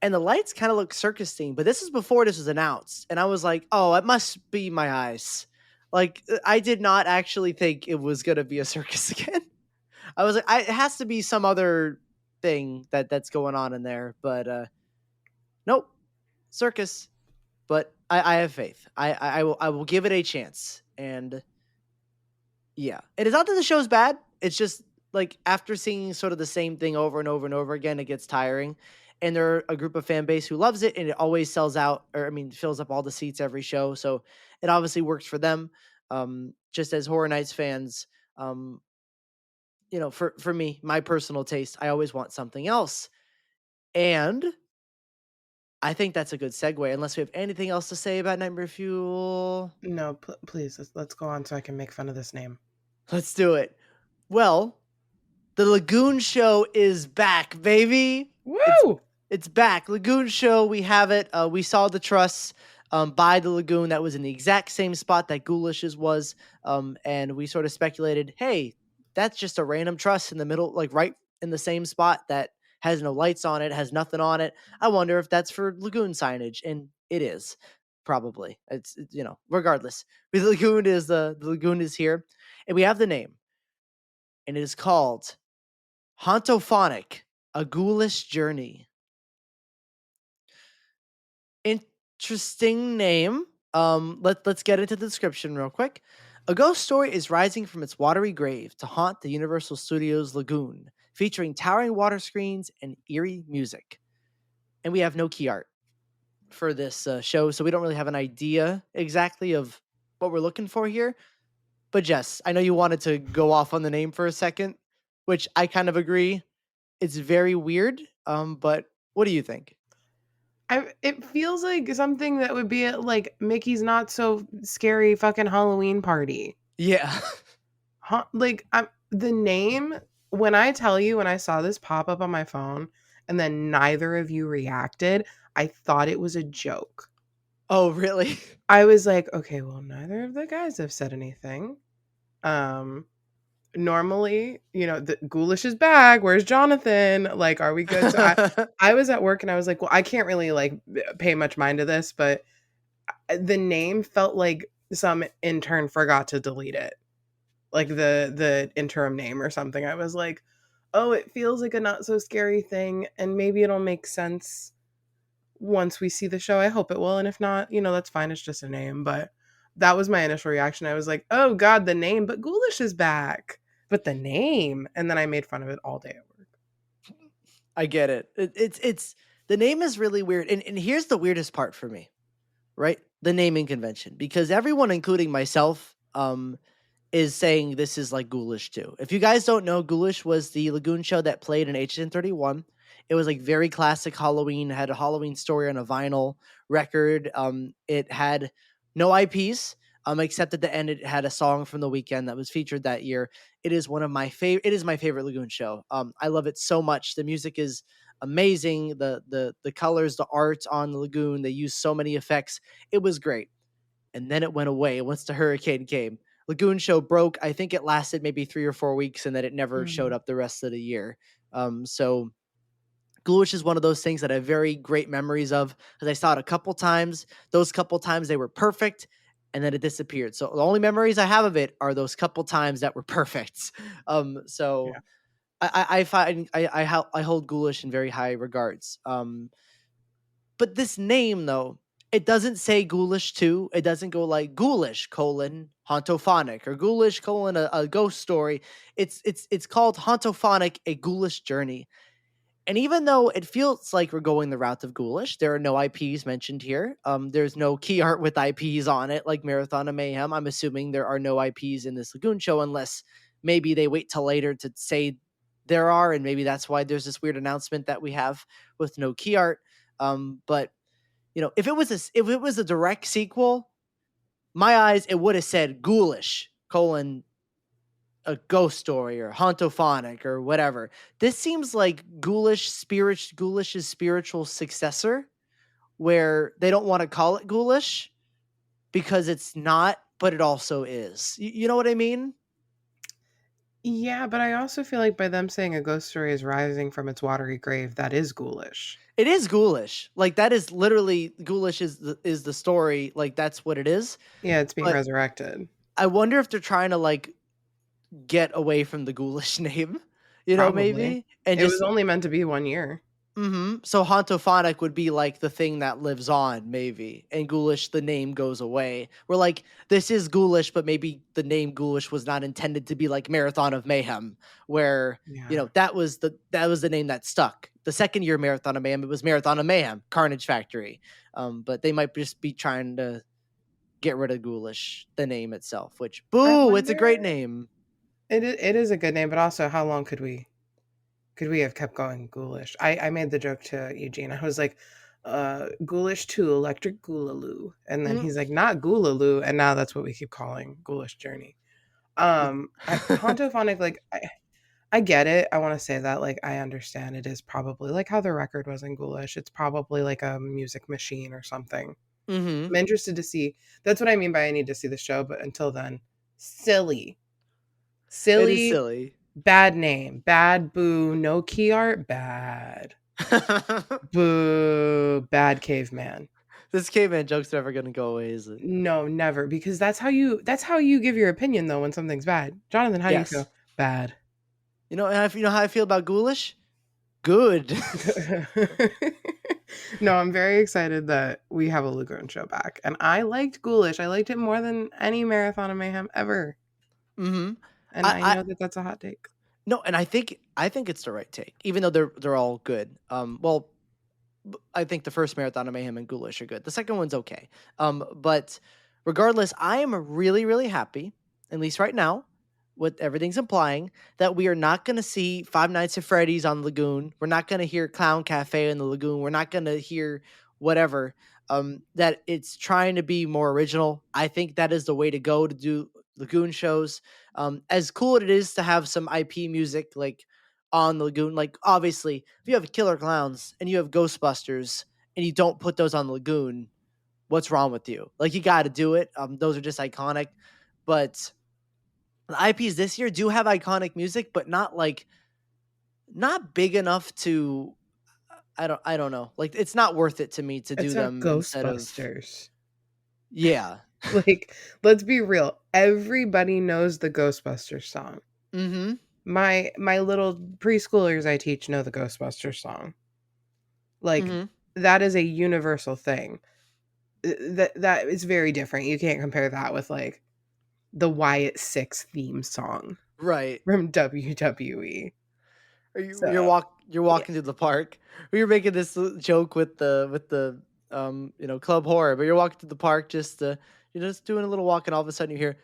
and the lights kind of look circus themed. But this is before this was announced, and I was like, oh, it must be my eyes. Like I did not actually think it was gonna be a circus again. I was like, it has to be some other thing that's going on in there, but nope, circus. But I have faith. I will give it a chance, and yeah, it is not that the show's bad. It's just like after seeing sort of the same thing over and over and over again, it gets tiring. And there are a group of fan base who loves it, and it always sells out, or I mean, fills up all the seats every show. So it obviously works for them. Just as Horror Nights fans, um, for me, my personal taste, I always want something else. And I think that's a good segue, unless we have anything else to say about Nightmare Fuel. no, please let's go on so I can make fun of this name. Let's do it. Well, the Lagoon show is back, baby. It's Woo! it's back. Lagoon show, we have it. We saw the truss by the Lagoon that was in the exact same spot that Ghoulish's was. And we sort of speculated, hey, that's just a random truss in the middle, like right in the same spot that has no lights on it, has nothing on it. I wonder if that's for Lagoon signage, and it is probably. Regardless, the Lagoon is here, and we have the name, and it is called Hauntofonic, a Ghoulish Journey. Interesting name. Let's get into the description real quick. A ghost story is rising from its watery grave to haunt the Universal Studios Lagoon, featuring towering water screens and eerie music. And we have no key art for this show, so we don't really have an idea exactly of what we're looking for here. But Jess, I know you wanted to go off on the name for a second, which I kind of agree. It's very weird. But what do you think? It feels like something that would be at like Mickey's Not So Scary fucking Halloween party. Yeah. Like the name, when I tell you, when I saw this pop up on my phone and then neither of you reacted, I thought it was a joke. Oh, really? I was like, okay, well, neither of the guys have said anything. Um, Normally, the Ghoulish is back. Where's Jonathan? Like, are we good? So I was at work and I was like, well, I can't really like pay much mind to this, but the name felt like some intern forgot to delete it, like the interim name or something. I was like, oh, it feels like a not so scary thing, and maybe it'll make sense once we see the show. I hope it will, and if not, that's fine. It's just a name, but that was my initial reaction. I was like, oh god, the name, but Ghoulish is back, but the name, and then I made fun of it all day at work. I get it. It's the name is really weird, and here's the weirdest part for me, right? The naming convention, because everyone, including myself, is saying this is like Ghoulish too. If you guys don't know, Ghoulish was the Lagoon show that played in HHN34. It was like very classic Halloween, had a Halloween story on a vinyl record. It had no IPs, except at the end it had a song from the weekend that was featured that year. It is one of my favorite. It is my favorite Lagoon show. I love it so much. The music is amazing. The colors, the art on the Lagoon. They use so many effects. It was great, and then it went away once the hurricane came. Lagoon show broke. I think it lasted maybe 3 or 4 weeks, and then it never showed Mhm. up the rest of the year. So Ghoulish is one of those things that I have very great memories of, because I saw it a couple times. Those couple times they were perfect, and then it disappeared. So the only memories I have of it are those couple times that were perfect. So Yeah. I find I hold Ghoulish in very high regards. But this name though, It doesn't say ghoulish 2. It doesn't go like ghoulish colon hauntоphonic or ghoulish colon a ghost story. It's called hauntоphonic, a ghoulish journey. And even though it feels like we're going the route of ghoulish, there are no IPs mentioned here. There's no key art with IPs on it, like Marathon of Mayhem. I'm assuming there are no IPs in this Lagoon show, unless maybe they wait till later to say there are, and maybe that's why there's this weird announcement that we have with no key art. But if it was a direct sequel, my eyes, it would have said ghoulish colon a ghost story or hauntоphonic or whatever. This seems like Ghoulish's spiritual successor, where they don't want to call it ghoulish because it's not, but it also is. You know what I mean? Yeah, but I also feel like by them saying a ghost story is rising from its watery grave, that is ghoulish. It is ghoulish. Like that is literally ghoulish is the story. Like that's what it is. Yeah, it's being But resurrected. I wonder if they're trying to like get away from the ghoulish name, Probably. maybe, and It was just only meant to be 1 year. So hauntоphonic would be like the thing that lives on, maybe, and ghoulish, the name goes away. We're like, this is ghoulish, but maybe the name ghoulish was not intended to be like Marathon of Mayhem, where Yeah. that was the name that stuck. The second year Marathon of Mayhem, it was Marathon of Mayhem, Carnage Factory. But they might just be trying to get rid of ghoulish, the name itself. Which, I boo, it's a great wonder. name. It is a good name, but also how long could we have kept going ghoulish? I made the joke to Eugene. I was like, ghoulish 2 electric ghoulaloo. And then Mm. he's like, not ghoulaloo, and now that's what we keep calling ghoulish journey. Hauntоphonic, like I get it. I want to say that, like, I understand it is probably like how the record was in ghoulish. It's probably like a music machine or something. Mm-hmm. I'm interested to see. That's what I mean by I need to see the show, but until then, silly. It is Silly, silly. bad name, bad boo, no key art, bad. Boo, bad caveman. This caveman joke's never gonna go away, is it? No, never, because that's how you give your opinion though when something's bad. Jonathan, how do you feel? Yes. Bad. You know how I feel about ghoulish? Good. No, I'm very excited that we have a Lagoon show back. And I liked Ghoulish. I liked it more than any Marathon of Mayhem ever. Mm-hmm. And I I know that that's a hot take. no, and I think it's the right take, even though they're all good. Well, I think the first Marathon of Mayhem and Ghoulish are good. The second one's okay. But regardless, I am really, really happy, at least right now, what everything's implying, that we are not going to see Five Nights at Freddy's on Lagoon. We're not going to hear Clown Cafe in the Lagoon. We're not going to hear whatever. That it's trying to be more original. I think that is the way to go to do Lagoon shows. As cool it is to have some IP music like on the Lagoon. Like obviously, if you have Killer Clowns and you have Ghostbusters and you don't put those on the Lagoon, what's wrong with you? Like you got to do it. Those are just iconic. But the IPs this year do have iconic music, but not big enough to. I don't know. Like it's not worth it to me to do It's not them instead of. Ghostbusters. Yeah. Like, let's be real. Everybody knows the Ghostbusters song. Mm-hmm. My little preschoolers I teach know the Ghostbusters song. Like, Mm-hmm. that is a universal thing. That is very different. You can't compare that with like the Wyatt Sicks theme song Right. from WWE. So, You're yeah. walking through the park. We were making this joke with the club horror, but you're walking through the park you're just doing a little walk, and all of a sudden you hear,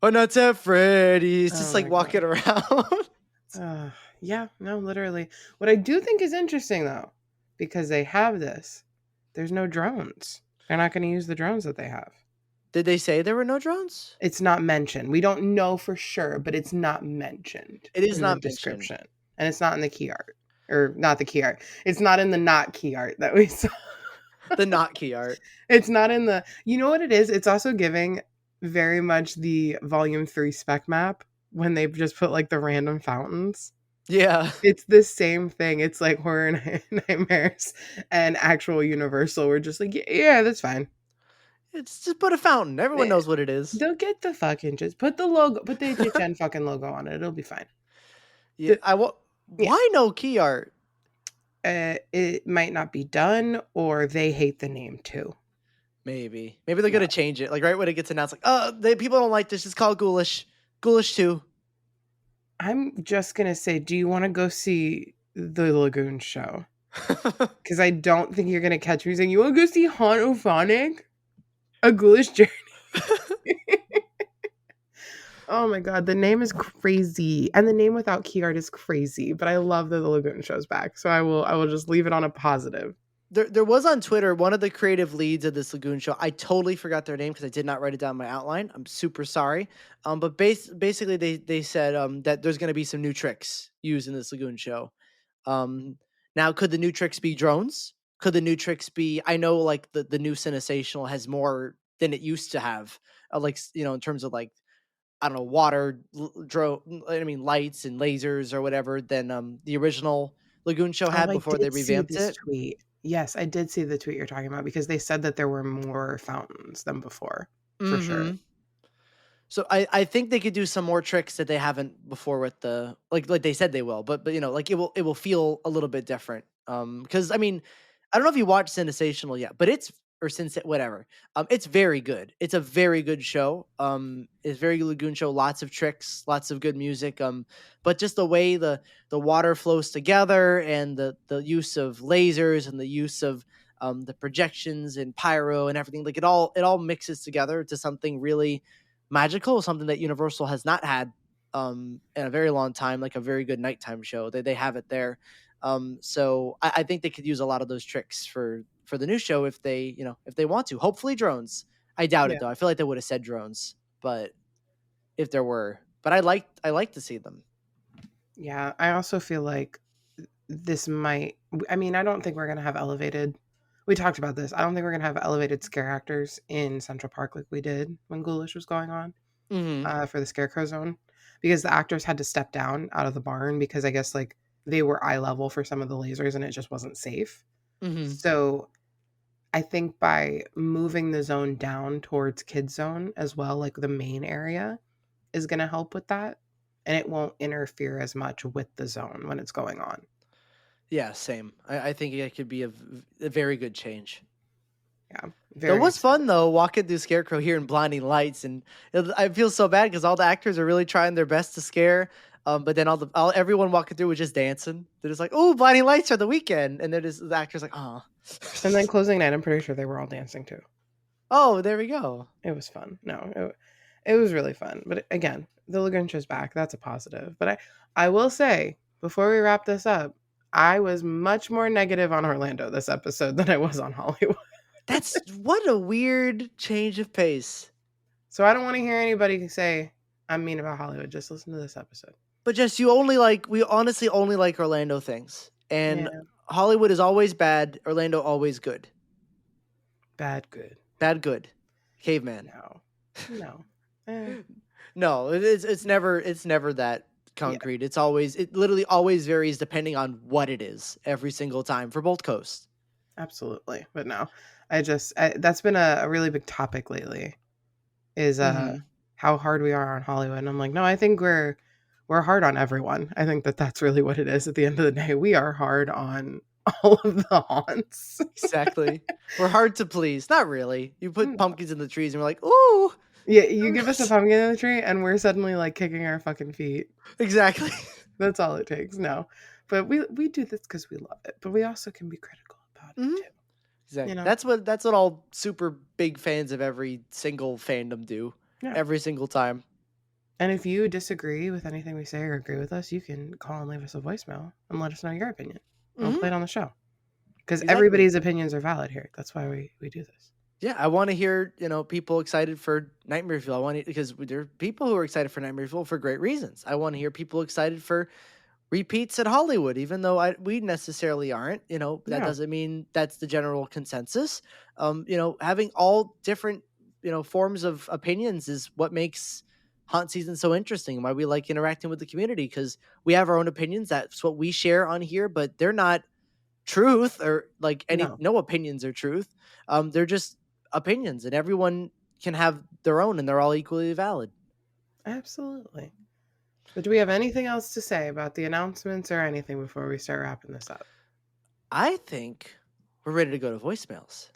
"Oh, not at Freddy's," Oh just like my walking god. around. Yeah, no, literally. What I do think is interesting though, because they have this, there's no drones. They're not going to use the drones that they have. Did they say there were no drones? It's not mentioned. We don't know for sure, but it's not mentioned It is in the not mentioned. description. And it's not in the key art. Or not the key art. It's not in the not key art that we saw. The not key art. It's not in the. You know what it is? It's also giving very much the volume 3 spec map when they just put like the random fountains. Yeah. It's the same thing. It's like Horror Nightmares and actual Universal. We're just like, yeah, that's fine. It's just put a fountain. Everyone Eh, knows what it is. They'll get the fucking just put the logo, put the HHN fucking logo on it. It'll be fine. Yeah. The, yeah, Why no key art? it might not be done, or they hate the name too. Maybe they're No. gonna change it. Like right when it gets announced, like, oh, people don't like this. It's called Ghoulish. Ghoulish 2. I'm just gonna say, do you want to go see the Lagoon show? Because I don't think you're gonna catch me saying, "You want to go see Haunt-O-Phonic? A Ghoulish Journey?" Oh my god, the name is crazy, and the name without key art is crazy. But I love that the Lagoon show's back, so I will just leave it on a positive. There was on Twitter one of the creative leads of this Lagoon show. I totally forgot their name because I did not write it down in my outline. I'm super sorry. But basically they said that there's going to be some new tricks used in this Lagoon show. Um, Now could the new tricks be drones? Could the new tricks be? I know like the new Cinesational has more than it used to have. Like in terms of like I don't know water drone. I mean lights and lasers or whatever than the original Lagoon show Oh, had I before they did see revamped this it. tweet. Yes, I did see the tweet you're talking about because they said that there were more fountains than before, for sure. Mm-hmm. So I think they could do some more tricks that they haven't before with the like they said they will, but like it will feel a little bit different. Because I mean, I don't know if you watched Sensational yet, but it's or since whatever. It's very good. It's a very good show. It's very good Lagoon show. Lots of tricks, lots of good music. But just the way the water flows together and the use of lasers and the use of the projections and pyro and everything like it all mixes together to something really magical, something that Universal has not had in a very long time, like a very good nighttime show. They have it there. So I think they could use a lot of those tricks for the new show if they if they want to. Hopefully drones. I doubt Yeah. it though. I feel like they would have said drones, but if there were, but I like to see them. Yeah, I also feel like this might I mean, I don't think we're gonna have elevated we talked about this. I don't think we're gonna have elevated scare actors in Central Park like we did when Ghoulish was going on, Hmm. for the Scarecrow zone, because the actors had to step down out of the barn because I guess, like, they were eye level for some of the lasers and it just wasn't safe. Hmm. So, I think by moving the zone down towards Kid Zone as well, like the main area, is gonna help with that, and it won't interfere as much with the zone when it's going on. Yeah, same. I think it could be a very good change. Yeah, That very was excited. fun though, walking through Scarecrow here in blinding lights, and I feel so bad because all the actors are really trying their best to scare, but then everyone walking through was just dancing. They're just like, "Oh, blinding lights are the weekend," and they're just the actors like, "Oh, And then closing night, I'm pretty sure they were all dancing too. oh, there we go." It was fun. No, it was really fun. But again, the Lagoon show's back. That's a positive. But I will say, before we wrap this up, I was much more negative on Orlando this episode than I was on Hollywood. That's what a weird change of pace. So I don't want to hear anybody say I'm mean about Hollywood. Just listen to this episode. But just we honestly only like Orlando things, and Yeah, Hollywood is always bad. Orlando always good. bad, good. Bad, good. Caveman. No, no. Eh, No, it's never that yeah, concrete. It literally always varies depending on what it is every single time for both coasts. absolutely. But no, that's been a really big topic lately. Is Hmm. how hard we are on Hollywood. And I'm like, no, I think we're hard on everyone. I think that that's really what it is at the end of the day. We are hard on all of the haunts. Exactly. We're hard to please. Not really. You put No. pumpkins in the trees and we're like, ooh. Yeah, you give us a pumpkin in the tree and we're suddenly like kicking our fucking feet. Exactly. That's all it takes. No. But we do this because we love it. But we also can be critical about it Hmm. too. You Exactly. know? That's what all super big fans of every single fandom do. Yeah. Every single time. And if you disagree with anything we say or agree with us, you can call and leave us a voicemail and let us know your opinion. And we'll Hmm. play it on the show. Because Exactly. everybody's opinions are valid here. That's why we do this. Yeah, I want to hear, people excited for Nightmare Fuel. I want to because there are people who are excited for Nightmare Fuel for great reasons. I want to hear people excited for repeats at Hollywood, even though we necessarily aren't. That No, doesn't mean that's the general consensus. Having all different, forms of opinions is what makes haunt season so interesting. Why we like interacting with the community because we have our own opinions. That's what we share on here, but they're not truth or like no, no opinions are truth. They're just opinions, and everyone can have their own, and they're all equally valid. absolutely. But do we have anything else to say about the announcements or anything before we start wrapping this up? I think we're ready to go to voicemails.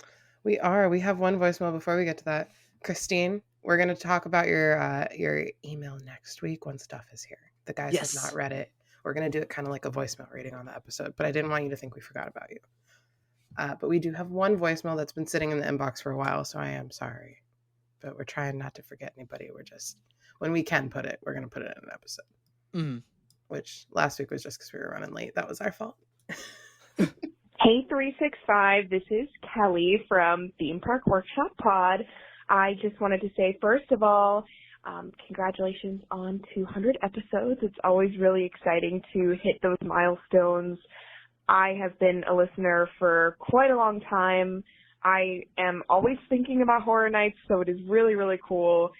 We are. We have one voicemail before we get to that. Christine, we're going to talk about your email next week when stuff is here. The guys have not Yes. read it. We're going to do it kind of like a voicemail reading on the episode, but I didn't want you to think we forgot about you. But we do have one voicemail that's been sitting in the inbox for a while, so I am sorry. But we're trying not to forget anybody. We're just, when we can put it, we're going to put it in an episode. Mm. Which last week was just because we were running late. That was our fault. Hey 365, this is Kelly from Theme Park Workshop Pod. I just wanted to say, first of all, congratulations on 200 episodes. It's always really exciting to hit those milestones. I have been a listener for quite a long time. I am always thinking about Horror Nights, so it is really, really cool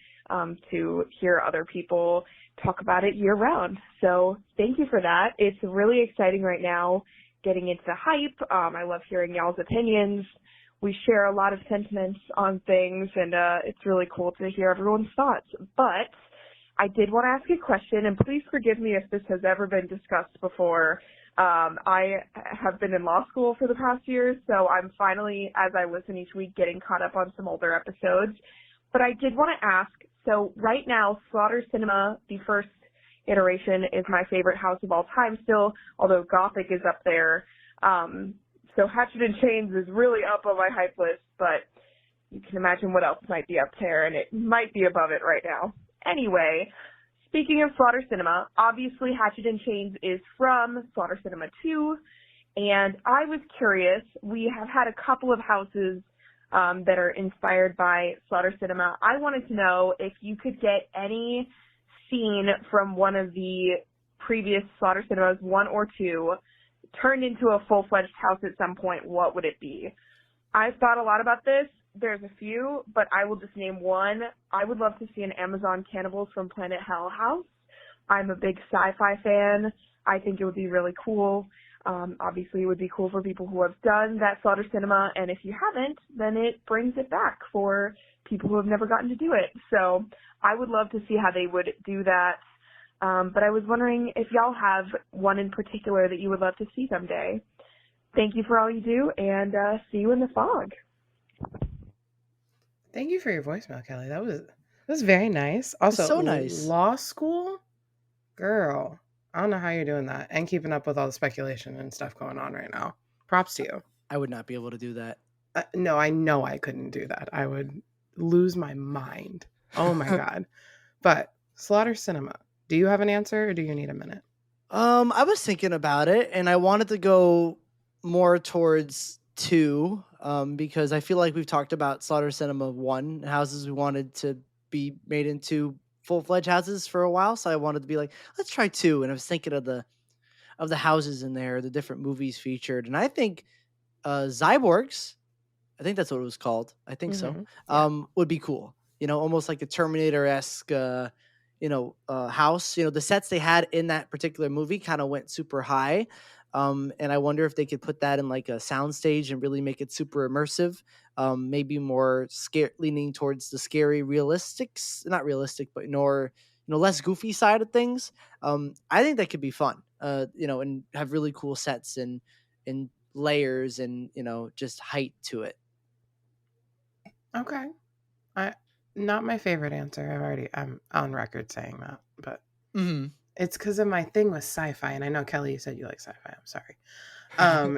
to hear other people talk about it year round. So thank you for that. It's really exciting right now, getting into hype. I love hearing y'all's opinions. We share a lot of sentiments on things, and it's really cool to hear everyone's thoughts. But I did want to ask a question, and please forgive me if this has ever been discussed before. I have been in law school for the past year, so I'm finally, as I listen each week, getting caught up on some older episodes. But I did want to ask, so right now, Slaughter Cinema, the first iteration, is my favorite house of all time still, although Gothic is up there. So Hatchet and Chains is really up on my hype list, but you can imagine what else might be up there, and it might be above it right now. Anyway, speaking of Slaughter Cinema, obviously Hatchet and Chains is from Slaughter Cinema 2, and I was curious, we have had a couple of houses that are inspired by Slaughter Cinema. I wanted to know if you could get any scene from one of the previous Slaughter Cinemas, 1 or 2, turned into a full-fledged house at some point, what would it be? I've thought a lot about this. There's a few, but I will just name one. I would love to see an Amazon Cannibals from Planet Hell house. I'm a big sci-fi fan. I think it would be really cool. Obviously, it would be cool for people who have done that Slaughter Cinema, and if you haven't, then it brings it back for people who have never gotten to do it. So I would love to see how they would do that. But I was wondering if y'all have one in particular that you would love to see someday. Thank you for all you do, and see you in the fog. Thank you for your voicemail, Kelly. That was very nice. Also, So nice. law school? Girl, I don't know how you're doing that and keeping up with all the speculation and stuff going on right now. Props to you. I would not be able to do that. No, I know I couldn't do that. I would lose my mind. Oh my God. But Slaughter Cinema, do you have an answer or do you need a minute? I was thinking about it, and I wanted to go more towards 2, because I feel like we've talked about Slaughter Cinema 1, houses we wanted to be made into full-fledged houses for a while, so I wanted to be like, let's try 2, and I was thinking of the houses in there, the different movies featured, and I think Zyborgs, I think that's what it was called, I think so, Yeah. would be cool. Almost like a Terminator-esque house. The sets they had in that particular movie kind of went super high. And I wonder if they could put that in like a soundstage and really make it super immersive. Maybe more leaning towards the scary not realistic, but more, less goofy side of things. I think that could be fun, and have really cool sets and layers and, just height to it. Okay. Not my favorite answer. I'm on record saying that, but it's because of my thing with sci-fi. And I know, Kelly, you said you like sci-fi. I'm sorry.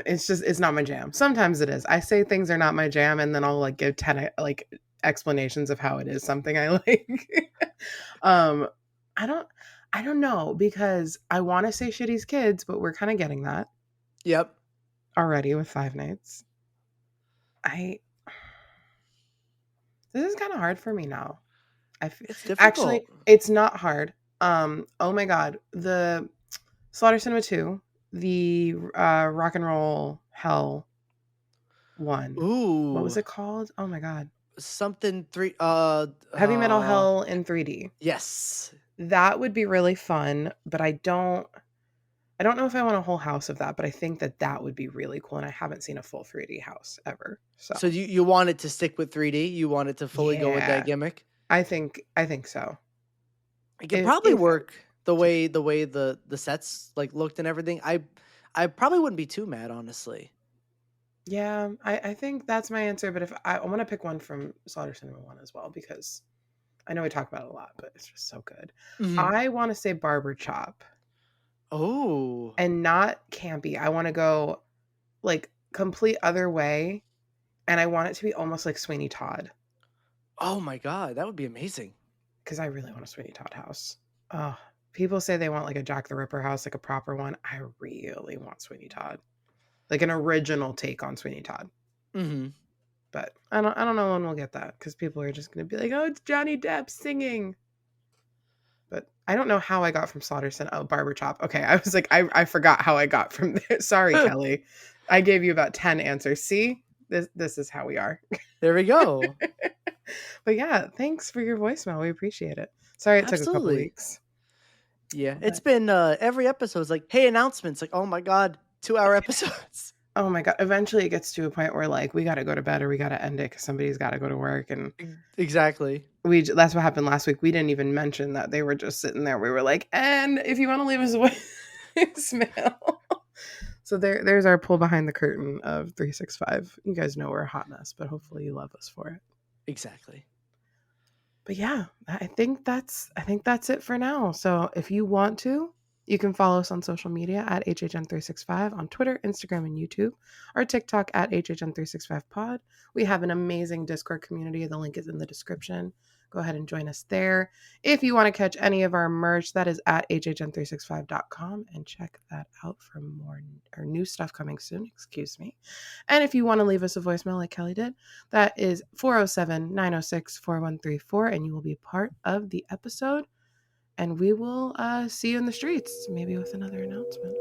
It's not my jam. Sometimes it is. I say things are not my jam, and then I'll like give 10 like explanations of how it is something I like. I don't know, because I want to say Shitty's Kids, but we're kind of getting that Yep. already with Five Nights. This is kind of hard for me now. It's difficult. Actually, it's not hard. Oh my God, the Slaughter Cinema 2, the Rock and Roll Hell one. Ooh. What was it called? Oh my God. Something 3 Heavy Metal Hell in 3D. Yes. That would be really fun, but I don't know if I want a whole house of that, but I think that would be really cool, and I haven't seen a full 3D house ever. So you wanted to stick with 3D? You wanted to fully go with that gimmick? I think so. It could probably work the way the sets like looked and everything. I probably wouldn't be too mad, honestly. Yeah, I think that's my answer. But if I want to pick one from Slaughter Cinema 1 as well, because I know we talk about it a lot, but it's just so good. Mhm. I want to say Barber Chop Oh. and not campy. I want to go like complete other way, and I want it to be almost like Sweeney Todd Oh my god, that would be amazing. because I really want a Sweeney Todd house. Oh, people say they want like a Jack the Ripper house, like a proper one. I really want Sweeney Todd, like an original take on Sweeney Todd. Mhm. But I don't know when we'll get that because people are just gonna be like, oh, it's Johnny Depp singing. But I don't know how I got from Slaughterson. Oh, Barber Chop. Okay, I was like, I forgot how I got from there. Sorry, Kelly. I gave you about 10 answers. See, this is how we are. There we go. But yeah, thanks for your voicemail. We appreciate it. Sorry it took a couple Absolutely. weeks. Yeah, But- it's been every episode's like, hey, announcements. Like, oh my god, 2-hour episodes. Oh my god! Eventually, it gets to a point where like we got to go to bed or we got to end it because somebody's got to go to work, and Exactly. that's what happened last week. We didn't even mention that they were just sitting there. We were like, and if you want to leave us a voicemail. So there's our pull behind the curtain of 365. You guys know we're a hot mess, but hopefully you love us for it. Exactly. But yeah, I think that's it for now. So if you want to, you can follow us on social media at HHN365 on Twitter, Instagram, and YouTube, or TikTok at HHN365pod. We have an amazing Discord community. The link is in the description. Go ahead and join us there. If you want to catch any of our merch, that is at hhn365.com, and check that out for more or new stuff coming soon. Excuse me. And if you want to leave us a voicemail like Kelly did, that is 407-906-4134, and you will be part of the episode. And we will see you in the streets, maybe with another announcement.